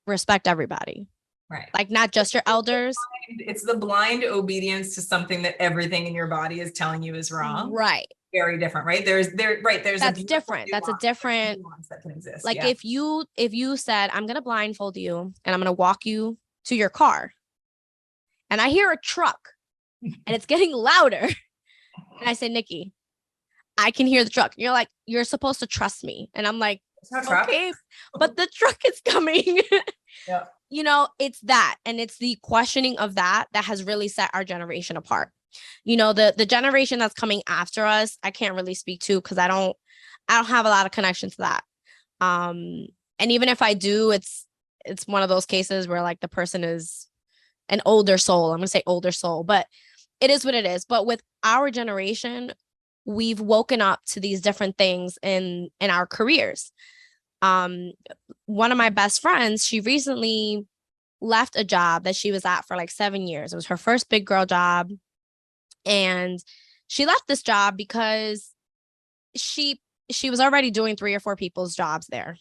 respect everybody. Right. Like not just your elders. It's the blind obedience to something that everything in your body is telling you is wrong. Right. Very different, right? There's that's different. That's a different that can exist. Like if you said, I'm going to blindfold you and I'm going to walk you to your car, and I hear a truck and it's getting louder, and I say, Nikki, I can hear the truck. You're like, you're supposed to trust me. And I'm like, okay, but the truck is coming. Yeah. it's that. And it's the questioning of that has really set our generation apart. The generation that's coming after us, I can't really speak to because I don't have a lot of connection to that. And even if I do, it's one of those cases where like the person is an older soul. I'm going to say older soul, but it is what it is. But with our generation, we've woken up to these different things in our careers. One of my best friends, she recently left a job that she was at for like 7 years. It was her first big girl job. And she left this job because she was already doing 3 or 4 people's jobs there.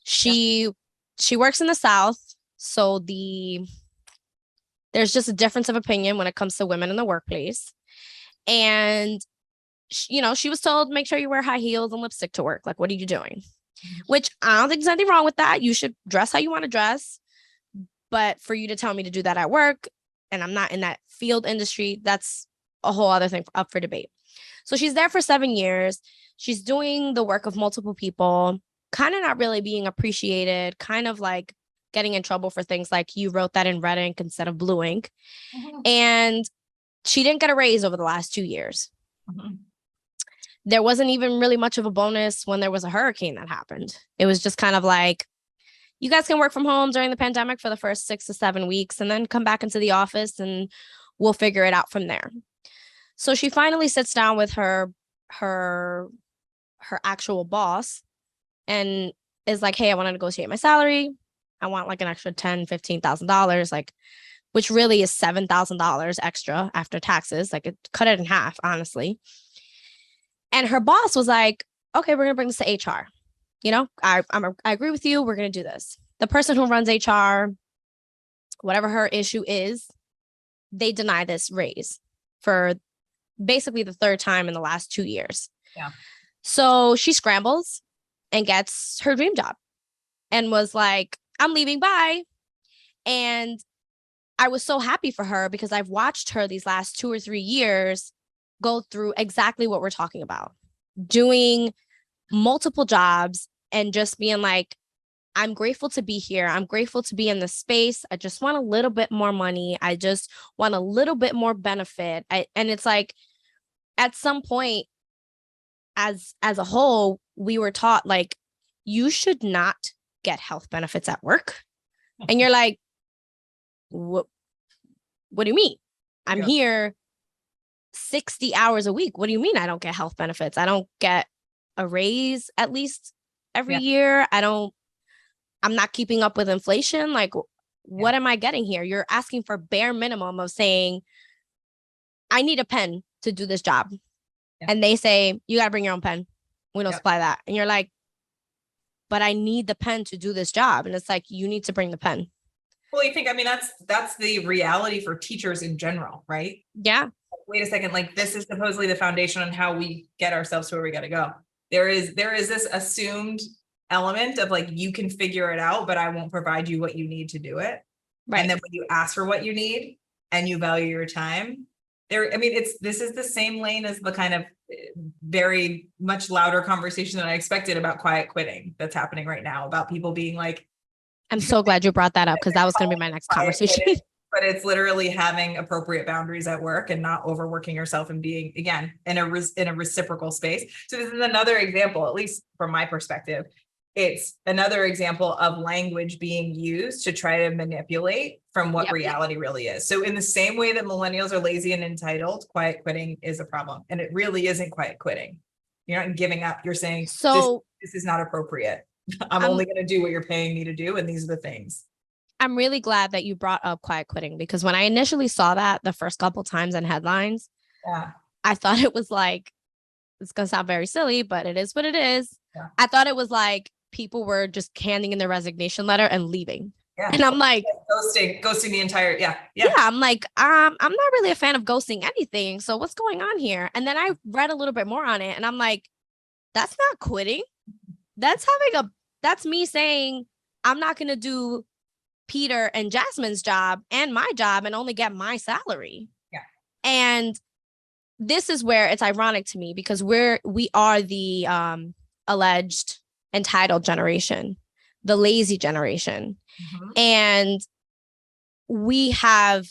She works in the South, so there's just a difference of opinion when it comes to women in the workplace. And she was told, make sure you wear high heels and lipstick to work. Like, what are you doing? Which I don't think there's anything wrong with that. You should dress how you want to dress. But for you to tell me to do that at work, and I'm not in that field industry, that's a whole other thing up for debate. So she's there for 7 years. She's doing the work of multiple people, kind of not really being appreciated, kind of like getting in trouble for things like you wrote that in red ink instead of blue ink. Mm-hmm. And she didn't get a raise over the last 2 years. Mm-hmm. There wasn't even really much of a bonus when there was a hurricane that happened. It was just kind of like, you guys can work from home during the pandemic for the first 6 to 7 weeks and then come back into the office and we'll figure it out from there. So she finally sits down with her actual boss and is like, hey, I want to negotiate my salary. I want like an extra $10,000, $15,000, like, which really is $7,000 extra after taxes. Like, it cut it in half, honestly. And her boss was like, okay, we're going to bring this to HR. I agree with you. We're going to do this. The person who runs HR, whatever her issue is, they deny this raise for basically the 3rd time in the last 2 years. Yeah. So she scrambles and gets her dream job and was like, I'm leaving, bye. And I was so happy for her because I've watched her these last 2 or 3 years go through exactly what we're talking about, doing multiple jobs and just being like, I'm grateful to be here. I'm grateful to be in this space. I just want a little bit more money. I just want a little bit more benefit. And it's like, at some point, as a whole, we were taught like, you should not get health benefits at work. And you're like, what do you mean? I'm here 60 hours a week. What do you mean I don't get health benefits? I don't get a raise at least every year. I'm not keeping up with inflation. Like, what am I getting here? You're asking for bare minimum of saying, I need a pen to do this job. Yeah. And they say, you got to bring your own pen. We don't supply that. And you're like, but I need the pen to do this job. And it's like, you need to bring the pen. Well, that's the reality for teachers in general, right? Yeah. Wait a second. Like, this is supposedly the foundation on how we get ourselves to where we got to go. There is this assumed element of like, you can figure it out, but I won't provide you what you need to do it. Right. And then when you ask for what you need and you value your time, this is the same lane as the kind of very much louder conversation that I expected about quiet quitting that's happening right now, about people being like, I'm so glad you brought that up because that was going to be my next conversation. But it's literally having appropriate boundaries at work and not overworking yourself and being, again, in a reciprocal space. So this is another example, at least from my perspective. It's another example of language being used to try to manipulate from what reality really is. So in the same way that millennials are lazy and entitled, quiet quitting is a problem. And it really isn't quiet quitting. You're not giving up. You're saying, so this is not appropriate. I'm only going to do what you're paying me to do. And these are the things. I'm really glad that you brought up quiet quitting because when I initially saw that the first couple times in headlines, I thought it was like, it's going to sound very silly, but it is what it is. Yeah. I thought it was like people were just handing in their resignation letter and leaving. Yeah. And I'm like, ghosting the entire, yeah. I'm like, I'm not really a fan of ghosting anything. So what's going on here? And then I read a little bit more on it and I'm like, that's not quitting. That's me saying, I'm not going to do Peter and Jasmine's job and my job and only get my salary. Yeah. And this is where it's ironic to me because we are the alleged entitled generation the lazy generation. Mhm. And we have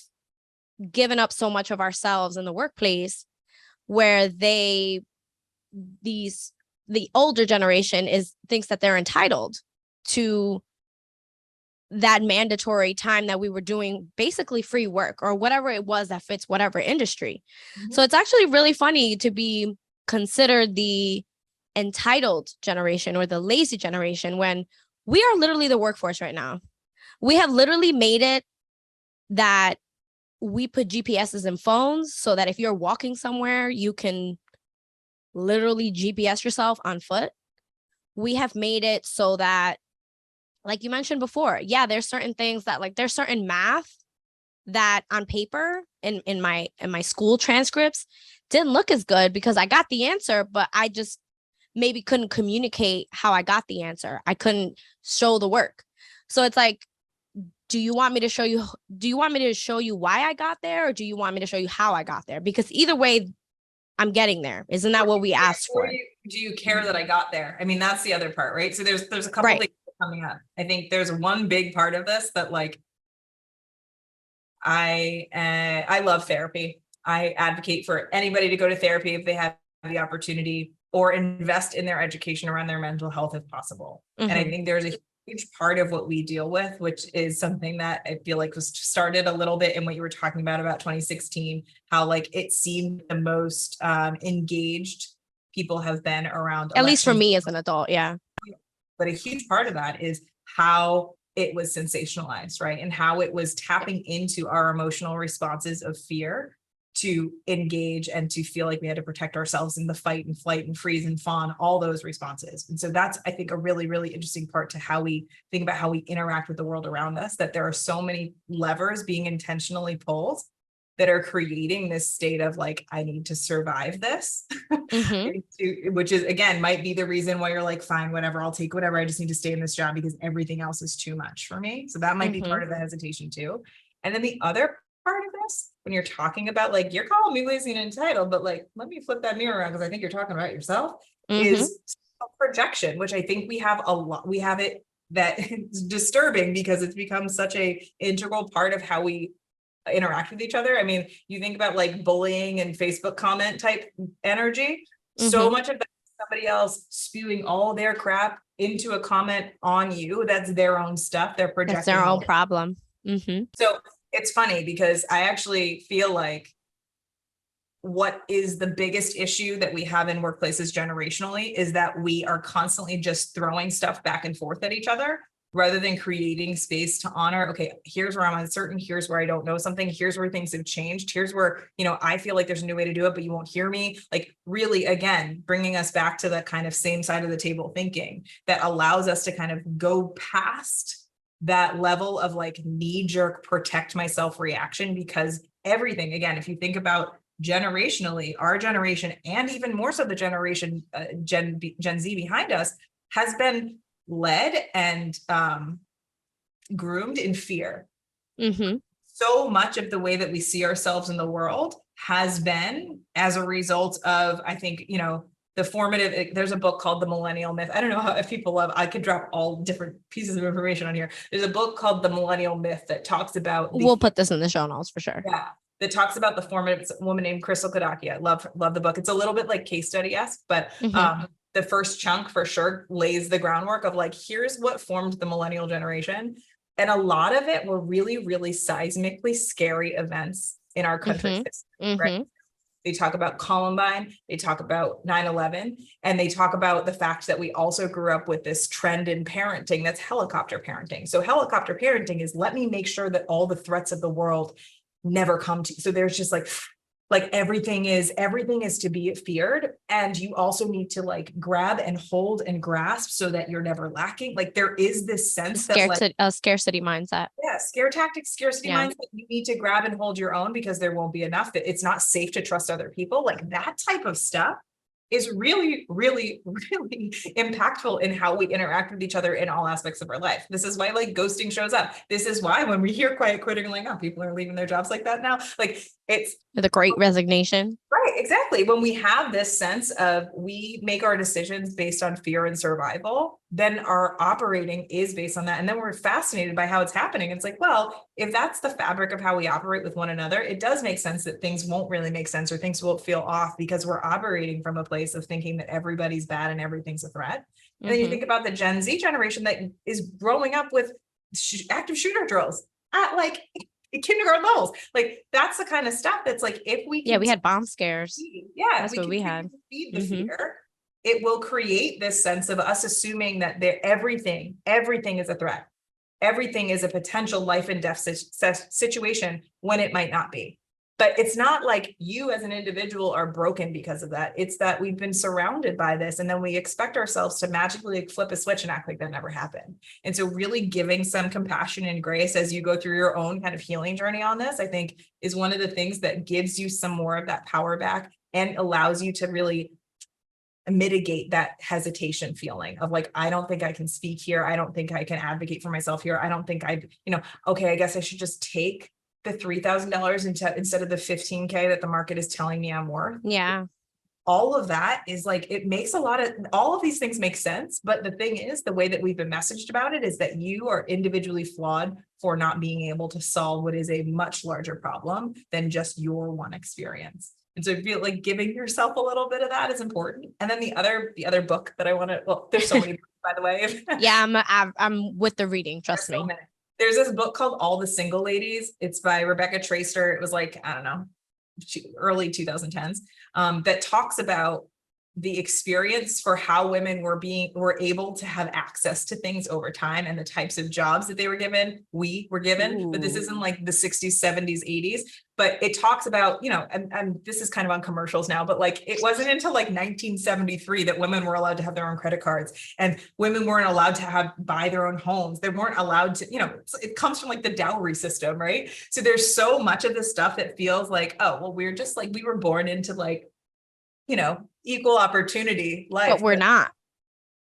given up so much of ourselves in the workplace where the older generation thinks that they're entitled to that mandatory time that we were doing basically free work or whatever it was that fits whatever industry. So it's actually really funny to be considered the entitled generation or the lazy generation when we are literally the workforce right now. We have literally made it that we put GPSs in phones so that if you're walking somewhere, you can literally GPS yourself on foot. We have made it so that, like you mentioned before, yeah, there's certain things that like there's certain math that on paper in my school transcripts didn't look as good because I got the answer, but I just maybe couldn't communicate how I got the answer. I couldn't show the work. So it's like, do you want me to show you why I got there, or do you want me to show you how I got there? Because either way, I'm getting there. Isn't that what we asked for? Do you care that I got there? I mean, that's the other part, right? So there's a couple things coming up. I think there's one big part of this that like I love therapy. I advocate for anybody to go to therapy if they have the opportunity, or invest in their education around their mental health if possible. And I think there's a huge part of what we deal with, which is something that I feel like was started a little bit in what you were talking about 2016, how like it seemed the most engaged people have been around at least for elections. me as an adult. Yeah. But a huge part of that is how it was sensationalized, right? And how it was tapping into our emotional responses of fear to engage and to feel like we had to protect ourselves in the fight and flight and freeze and fawn, all those responses. And so that's, I think, a really, really interesting part to how we think about how we interact with the world around us, that there are so many levers being intentionally pulled that are creating this state of like, I need to survive this, which is, again, might be the reason why you're like, fine, whatever, I'll take whatever. I just need to stay in this job because everything else is too much for me. So that might be part of the hesitation too. And then the other part of this, when you're talking about like, you're calling me lazy and entitled, but like, let me flip that mirror around because I think you're talking about yourself, is projection, which I think we have a lot, we have it that it's disturbing because it's become such a integral part of how we interact with each other. I mean, you think about like bullying and Facebook comment type energy, so much of that is somebody else spewing all their crap into a comment on you. That's their own stuff. They're projecting. That's their own problem. So it's funny because I actually feel like what is the biggest issue that we have in workplaces generationally is that we are constantly just throwing stuff back and forth at each other, rather than creating space to honor, okay, here's where I'm uncertain, here's where I don't know something, here's where things have changed, here's where, I feel like there's a new way to do it, but you won't hear me. Like really, again, bringing us back to the kind of same side of the table thinking that allows us to kind of go past that level of like knee-jerk protect myself reaction, because everything, again, if you think about generationally, our generation, and even more so the generation Gen Z behind us, has been led and groomed in fear. So much of the way that we see ourselves in the world has been as a result of, I think, the formative, there's a book called The Millennial Myth. I don't know if people I could drop all different pieces of information on here. There's a book called The Millennial Myth that talks about, we'll put this in the show notes for sure. Yeah. That talks about the formative woman named Crystal Kodaki. I love the book. It's a little bit like case study-esque, but the first chunk for sure lays the groundwork of like, here's what formed the millennial generation. And a lot of it were really, really seismically scary events in our country's history, right? They talk about Columbine, they talk about 9/11, and they talk about the fact that we also grew up with this trend in parenting that's helicopter parenting. So helicopter parenting is, let me make sure that all the threats of the world never come to you. So there's just like everything is to be feared. And you also need to like grab and hold and grasp so that you're never lacking. Like there is this sense that like a scarcity mindset. Yeah, scare tactics, scarcity mindset. You need to grab and hold your own because there won't be enough, that it's not safe to trust other people. Like that type of stuff is really, really, really impactful in how we interact with each other in all aspects of our life. This is why like ghosting shows up. This is why when we hear quiet quitting, like, oh, people are leaving their jobs like that now. Like it's The Great Resignation. right, exactly. When we have this sense of we make our decisions based on fear and survival, then our operating is based on that. And then we're fascinated by how it's happening. It's like, well, if that's the fabric of how we operate with one another, it does make sense that things won't really make sense or things will feel off because we're operating from a place of thinking that everybody's bad and everything's a threat. And then you think about the Gen Z generation that is growing up with active shooter drills at like kindergarten levels. Like that's the kind of stuff that's like, if we we had bomb scares. that's what we had. Feed the fear, it will create this sense of us assuming that everything is a threat. Everything is a potential life and death situation when it might not be. But it's not like you as an individual are broken because of that. It's that we've been surrounded by this, and then we expect ourselves to magically like flip a switch and act like that never happened. And so really giving some compassion and grace as you go through your own kind of healing journey on this, I think is one of the things that gives you some more of that power back and allows you to really mitigate that hesitation feeling of like, I don't think I can speak here. I don't think I can advocate for myself here. I don't think okay, I guess I should just take the $3,000 instead of the $15,000 that the market is telling me I'm worth. Yeah. All of that is like, it makes all of these things make sense. But the thing is, the way that we've been messaged about it is that you are individually flawed for not being able to solve what is a much larger problem than just your one experience. And so I feel like giving yourself a little bit of that is important. And then the other book that I want to, well, there's so many books, by the way. I'm with the reading. Trust me. There's this book called All the Single Ladies. It's by Rebecca Traister. It was like, I don't know, early 2010s, that talks about the experience for how women were able to have access to things over time and the types of jobs that they were given, but this isn't like the 60s, 70s, 80s, but it talks about, and this is kind of on commercials now, but like, it wasn't until like 1973 that women were allowed to have their own credit cards, and women weren't allowed to buy their own homes. They weren't allowed to, it comes from like the dowry system, right? So there's so much of this stuff that feels like, oh, well, we're just like, we were born into like, equal opportunity life. But we're not.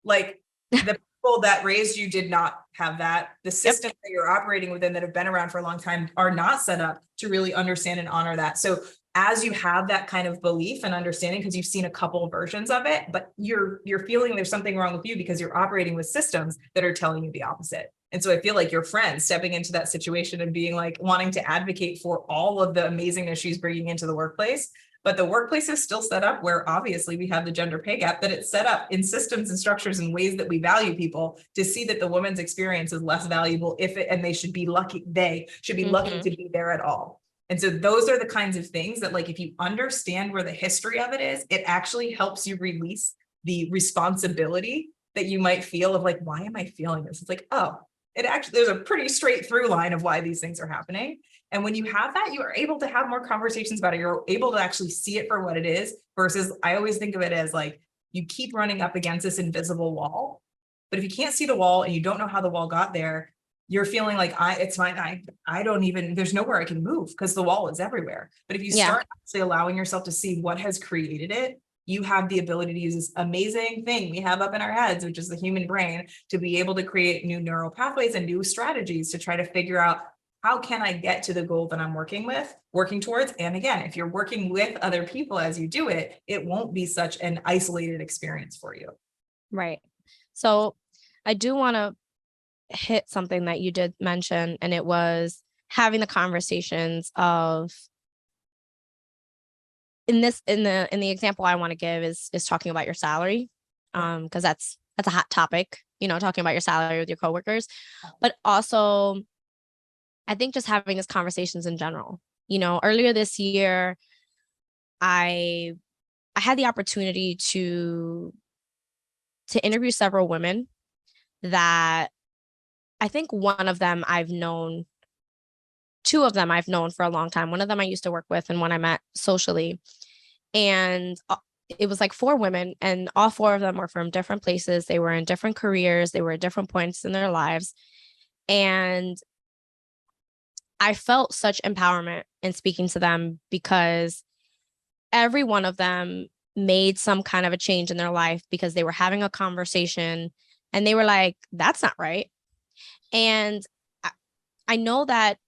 Like the people that raised you did not have that. The systems that you're operating within that have been around for a long time are not set up to really understand and honor that. So as you have that kind of belief and understanding, because you've seen a couple of versions of it, but you're feeling there's something wrong with you because you're operating with systems that are telling you the opposite. And so I feel like your friend stepping into that situation and being like wanting to advocate for all of the amazingness she's bringing into the workplace. But the workplace is still set up where obviously we have the gender pay gap, that it's set up in systems and structures and ways that we value people to see that the woman's experience is less valuable and they should be lucky to be there at all. And so those are the kinds of things that, like, if you understand where the history of it is, it actually helps you release the responsibility that you might feel of like, why am I feeling this? It's like, oh, there's a pretty straight through line of why these things are happening. And when you have that, you are able to have more conversations about it. You're able to actually see it for what it is, versus I always think of it as like, you keep running up against this invisible wall. But if you can't see the wall and you don't know how the wall got there, you're feeling like it's mine. I don't even, there's nowhere I can move because the wall is everywhere. But if you start actually allowing yourself to see what has created it, you have the ability to use this amazing thing we have up in our heads, which is the human brain, to be able to create new neural pathways and new strategies to try to figure out, how can I get to the goal that I'm working towards? And again, if you're working with other people as you do it, it won't be such an isolated experience for you. Right. So I do want to hit something that you did mention, and it was having the conversations of, in the example I want to give is talking about your salary, because that's a hot topic, talking about your salary with your coworkers, but also I think just having these conversations in general. Earlier this year, I had the opportunity to interview several women that I think one of them I've known, two of them I've known for a long time. One of them I used to work with and one I met socially. And it was like 4 women, and all 4 of them were from different places. They were in different careers. They were at different points in their lives. And I felt such empowerment in speaking to them, because every one of them made some kind of a change in their life because they were having a conversation and they were like, that's not right. And I know that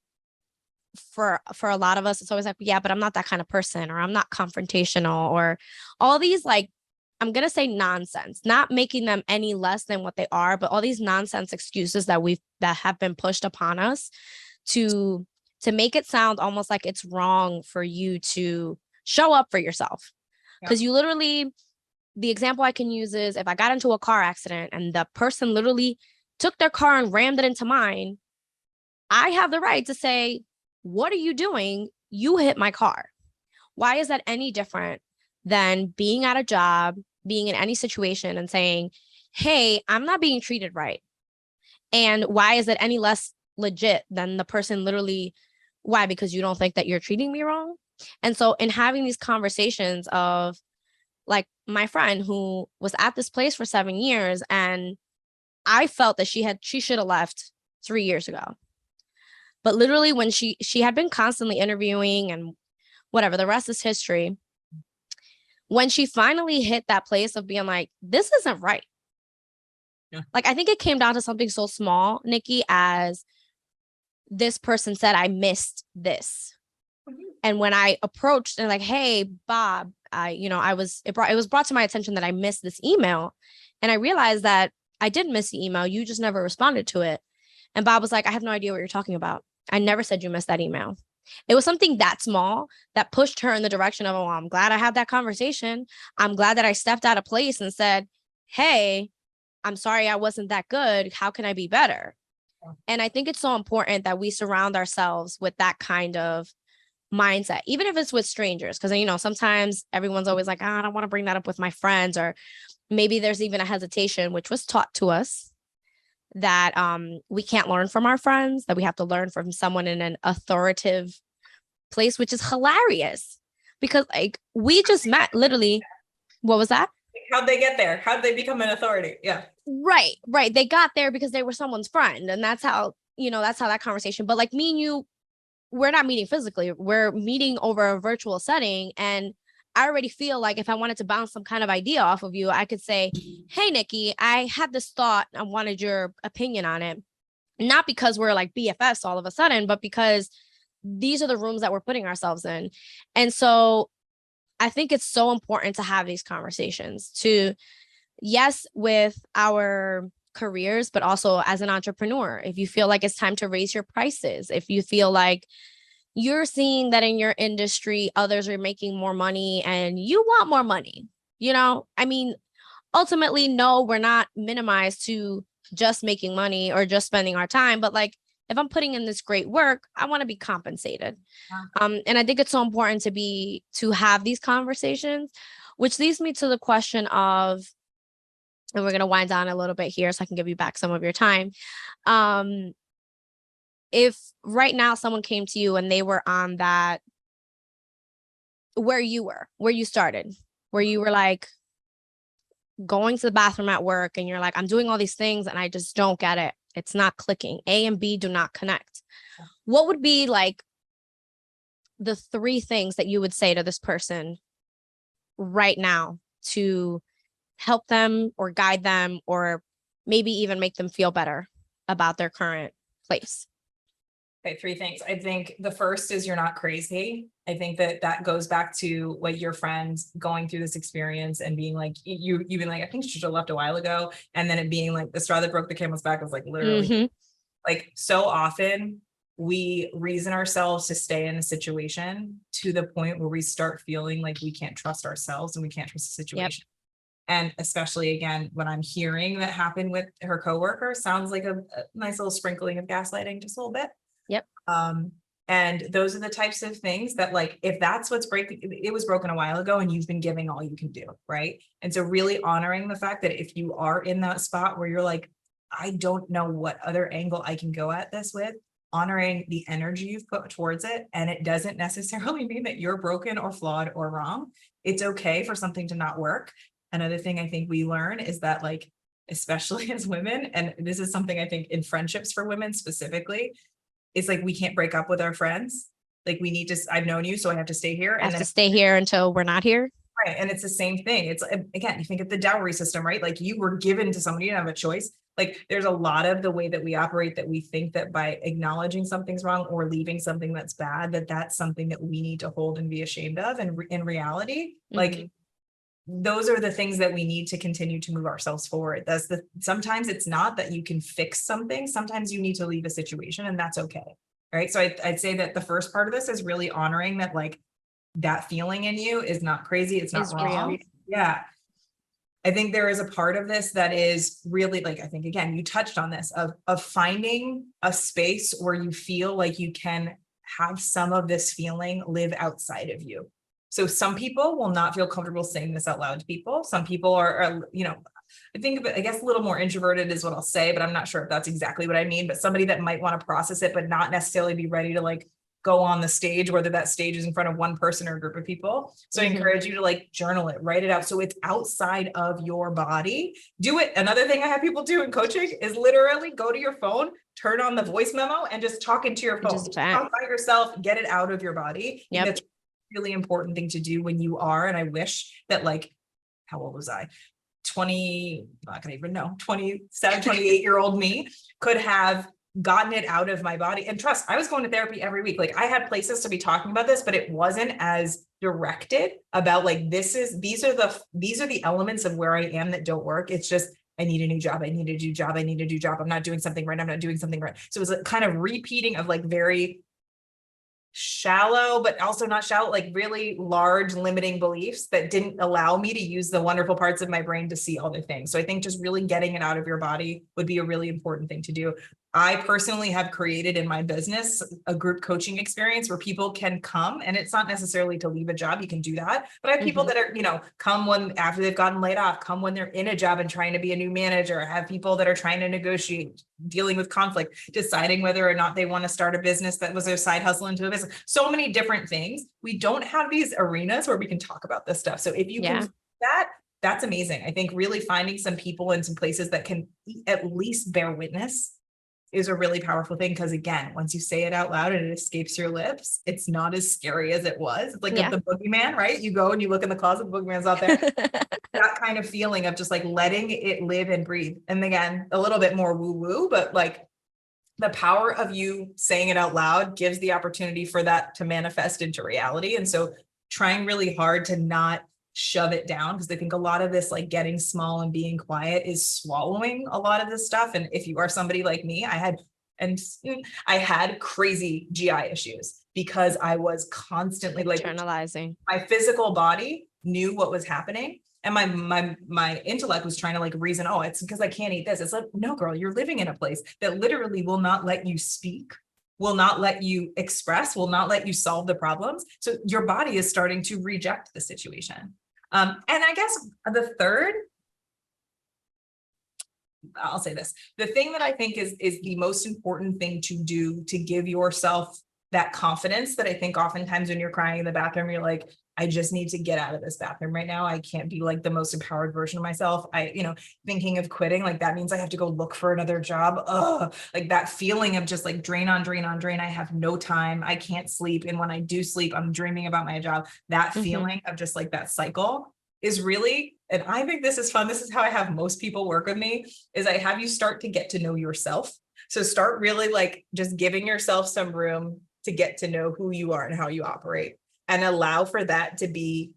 for a lot of us, it's always like, yeah, but I'm not that kind of person, or I'm not confrontational, or all these, like, I'm going to say nonsense, not making them any less than what they are, but all these nonsense excuses that have been pushed upon us to make it sound almost like it's wrong for you to show up for yourself. Because you literally, the example I can use is if I got into a car accident and the person literally took their car and rammed it into mine, I have the right to say, what are you doing? You hit my car. Why is that any different than being at a job, being in any situation and saying, hey, I'm not being treated right? And why is it any less legit than the person literally, why? Because you don't think that you're treating me wrong? And so in having these conversations of, like, my friend who was at this place for 7 years, and I felt that she should have left 3 years ago. But literally when she had been constantly interviewing and whatever, the rest is history. When she finally hit that place of being like, this isn't right. Yeah. Like, I think it came down to something so small, Nikki, as this person said, I missed this. Mm-hmm. And when I approached and like, hey, Bob, it was brought to my attention that I missed this email. And I realized that I did miss the email. You just never responded to it. And Bob was like, I have no idea what you're talking about. I never said you missed that email. It was something that small that pushed her in the direction of, oh, I'm glad I had that conversation. I'm glad that I stepped out of place and said, hey, I'm sorry I wasn't that good. How can I be better? And I think it's so important that we surround ourselves with that kind of mindset, even if it's with strangers. Because, sometimes everyone's always like, I don't want to bring that up with my friends. Or maybe there's even a hesitation, which was taught to us, that we can't learn from our friends, that we have to learn from someone in an authoritative place, which is hilarious because, like, we just met literally. What was that? How'd they get there? How'd they become an authority? Yeah. Right. They got there because they were someone's friend. And that's how that conversation. But like me and you, we're not meeting physically. We're meeting over a virtual setting. And I already feel like if I wanted to bounce some kind of idea off of you, I could say, hey, Nikki, I had this thought. I wanted your opinion on it. Not because we're like BFFs all of a sudden, but because these are the rooms that we're putting ourselves in. And so I think it's so important to have these conversations yes, with our careers, but also as an entrepreneur. If you feel like it's time to raise your prices, if you feel like you're seeing that in your industry, others are making more money and you want more money, ultimately, no, we're not minimized to just making money or just spending our time. But like, if I'm putting in this great work, I want to be compensated. And I think it's so important to have these conversations, which leads me to the question of, and we're going to wind down a little bit here so I can give you back some of your time. If right now someone came to you and they were on that, where you started, where you were like going to the bathroom at work and you're like, I'm doing all these things and I just don't get it. It's not clicking. A and B do not connect. What would be like the 3 things that you would say to this person right now to help them or guide them or maybe even make them feel better about their current place? Okay, 3 things. I think the first is you're not crazy. I think that goes back to what your friends going through this experience and being like, you've been like, I think she should have left a while ago. And then it being like the straw that broke the camel's back was like literally like so often we reason ourselves to stay in a situation to the point where we start feeling like we can't trust ourselves and we can't trust the situation. Yep. And especially again, what I'm hearing that happened with her coworker sounds like a nice little sprinkling of gaslighting, just a little bit. Yep. And those are the types of things that, like, if that's what's breaking, it was broken a while ago and you've been giving all you can do. Right. And so really honoring the fact that if you are in that spot where you're like, I don't know what other angle I can go at this with, honoring the energy you've put towards it. And it doesn't necessarily mean that you're broken or flawed or wrong. It's okay for something to not work. Another thing I think we learn is that, like, especially as women, and this is something I think in friendships for women specifically, it's like, we can't break up with our friends. Like, we need to, I've known you, so I have to stay here. I have to stay here until we're not here. Right. And it's the same thing. It's again, you think of the dowry system, right? Like you were given to somebody, you didn't have a choice. Like there's a lot of the way that we operate that we think that by acknowledging something's wrong or leaving something that's bad, that that's something that we need to hold and be ashamed of. And in reality, like those are the things that we need to continue to move ourselves forward. Sometimes it's not that you can fix something. Sometimes you need to leave a situation and that's okay. Right. So I'd say that the first part of this is really honoring that, like, that feeling in you is not crazy. It's not Is wrong. real. Yeah. I think there is a part of this that is really, like, I think, again, you touched on this of finding a space where you feel like you can have some of this feeling live outside of you. So some people will not feel comfortable saying this out loud to people. Some people are I think of it, I guess, a little more introverted is what I'll say, but I'm not sure if that's exactly what I mean, but somebody that might want to process it, but not necessarily be ready to like go on the stage, whether that stage is in front of one person or a group of people. So I encourage you to like journal it, write it out. So it's outside of your body. Do it. Another thing I have people do in coaching is literally go to your phone, turn on the voice memo and just talk into your phone. Just talk by yourself, get it out of your body. Yep. That's a really important thing to do when you are. And I wish that, like, how old was I? 27, 28-year-old me could have gotten it out of my body. And trust, I was going to therapy every week. Like I had places to be talking about this, but it wasn't as directed about like, these are the elements of where I am that don't work. It's just, I need a new job. I need a new job. I need a new job. I'm not doing something right. I'm not doing something right. So it was a kind of repeating of like very shallow, but also not shallow, like really large limiting beliefs that didn't allow me to use the wonderful parts of my brain to see other things. So I think just really getting it out of your body would be a really important thing to do. I personally have created in my business a group coaching experience where people can come, and it's not necessarily to leave a job. You can do that. But I have people that are, come after they've gotten laid off, come when they're in a job and trying to be a new manager. I have people that are trying to negotiate, dealing with conflict, deciding whether or not they want to start a business that was their side hustle into a business. So many different things. We don't have these arenas where we can talk about this stuff. So if you can do that, that's amazing. I think really finding some people in some places that can at least bear witness is a really powerful thing. Because again, once you say it out loud and it escapes your lips, it's not as scary as it was. It's like the boogeyman, right? You go and you look in the closet, the boogeyman's out there. That kind of feeling of just like letting it live and breathe. And again, a little bit more woo-woo, but like the power of you saying it out loud gives the opportunity for that to manifest into reality. And so trying really hard to not shove it down, because I think a lot of this, like getting small and being quiet, is swallowing a lot of this stuff. And if you are somebody like me, I had crazy GI issues because I was constantly like journalizing. My physical body knew what was happening. And my intellect was trying to like reason, oh, it's because I can't eat this. It's like, no, girl, you're living in a place that literally will not let you speak, will not let you express, will not let you solve the problems. So your body is starting to reject the situation. And I guess the third, I'll say this, the thing that I think is the most important thing to do to give yourself that confidence that I think oftentimes when you're crying in the bathroom, you're like, I just need to get out of this bathroom right now. I can't be like the most empowered version of myself. Thinking of quitting, like that means I have to go look for another job. Like that feeling of just like drain on drain on drain. I have no time. I can't sleep. And when I do sleep, I'm dreaming about my job. That feeling of just like that cycle is really, and I think this is fun. This is how I have most people work with me, is I have you start to get to know yourself. So start really like just giving yourself some room to get to know who you are and how you operate. And allow for that to be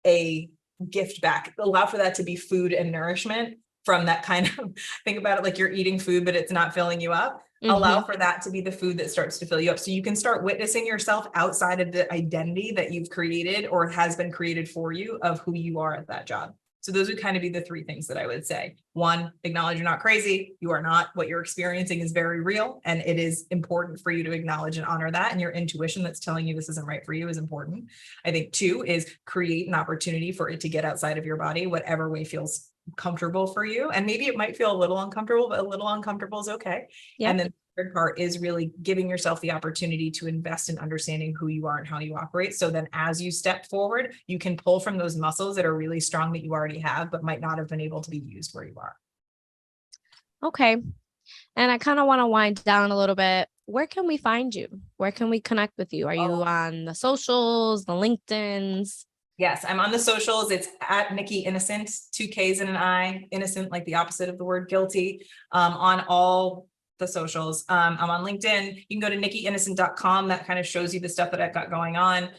a gift back. Allow for that to be food and nourishment from that kind of, think about it like you're eating food, but it's not filling you up. Allow for that to be the food that starts to fill you up. So you can start witnessing yourself outside of the identity that you've created or has been created for you of who you are at that job. So those would kind of be the three things that I would say. One, acknowledge you're not crazy. You are not. What you're experiencing is very real. And it is important for you to acknowledge and honor that. And your intuition that's telling you this isn't right for you is important. I think two is create an opportunity for it to get outside of your body, whatever way feels comfortable for you. And maybe it might feel a little uncomfortable, but a little uncomfortable is okay. Yep. And then the third part is really giving yourself the opportunity to invest in understanding who you are and how you operate. So then as you step forward, you can pull from those muscles that are really strong that you already have, but might not have been able to be used where you are. Okay. And I kind of want to wind down a little bit. Where can we find you? Where can we connect with you? Are you on the socials, the LinkedIn's? Yes, I'm on the socials. It's at Nikki Innocent, 2 Ks and an I, innocent, like the opposite of the word guilty, on all the socials. I'm on LinkedIn. You can go to nikkyinnocent.com. That kind of shows you the stuff that I've got going on.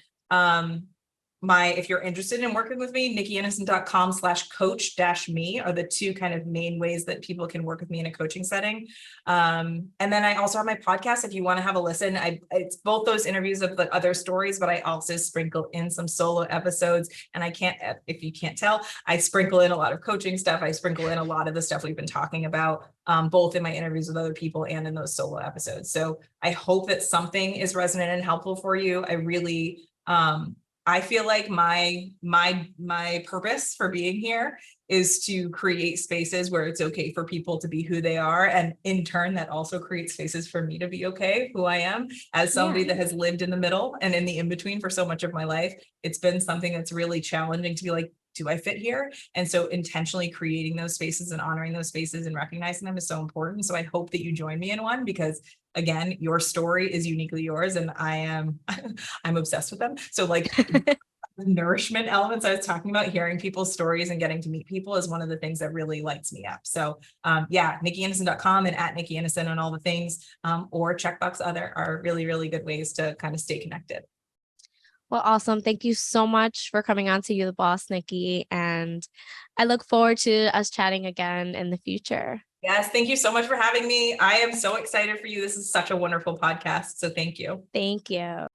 If you're interested in working with me, nikkyinnocent.com/coach-me are the two kind of main ways that people can work with me in a coaching setting. And then I also have my podcast. If you want to have a listen, it's both those interviews of the other stories, but I also sprinkle in some solo episodes. And if you can't tell, I sprinkle in a lot of coaching stuff. I sprinkle in a lot of the stuff we've been talking about, both in my interviews with other people and in those solo episodes. So I hope that something is resonant and helpful for you. I feel like my purpose for being here is to create spaces where it's okay for people to be who they are. And in turn, that also creates spaces for me to be okay, who I am, as somebody that has lived in the middle and in the in-between for so much of my life. It's been something that's really challenging to be like, do I fit here? And so intentionally creating those spaces and honoring those spaces and recognizing them is so important. So I hope that you join me in one, because again, your story is uniquely yours, and I'm obsessed with them. So like the nourishment elements I was talking about, hearing people's stories and getting to meet people, is one of the things that really lights me up. So nikkyinnocent.com and at Nikki Innocent on all the things, or Checkbox Other are really, really good ways to kind of stay connected. Well, awesome. Thank you so much for coming on to You the Boss, Nikki. And I look forward to us chatting again in the future. Yes, thank you so much for having me. I am so excited for you. This is such a wonderful podcast. So thank you. Thank you.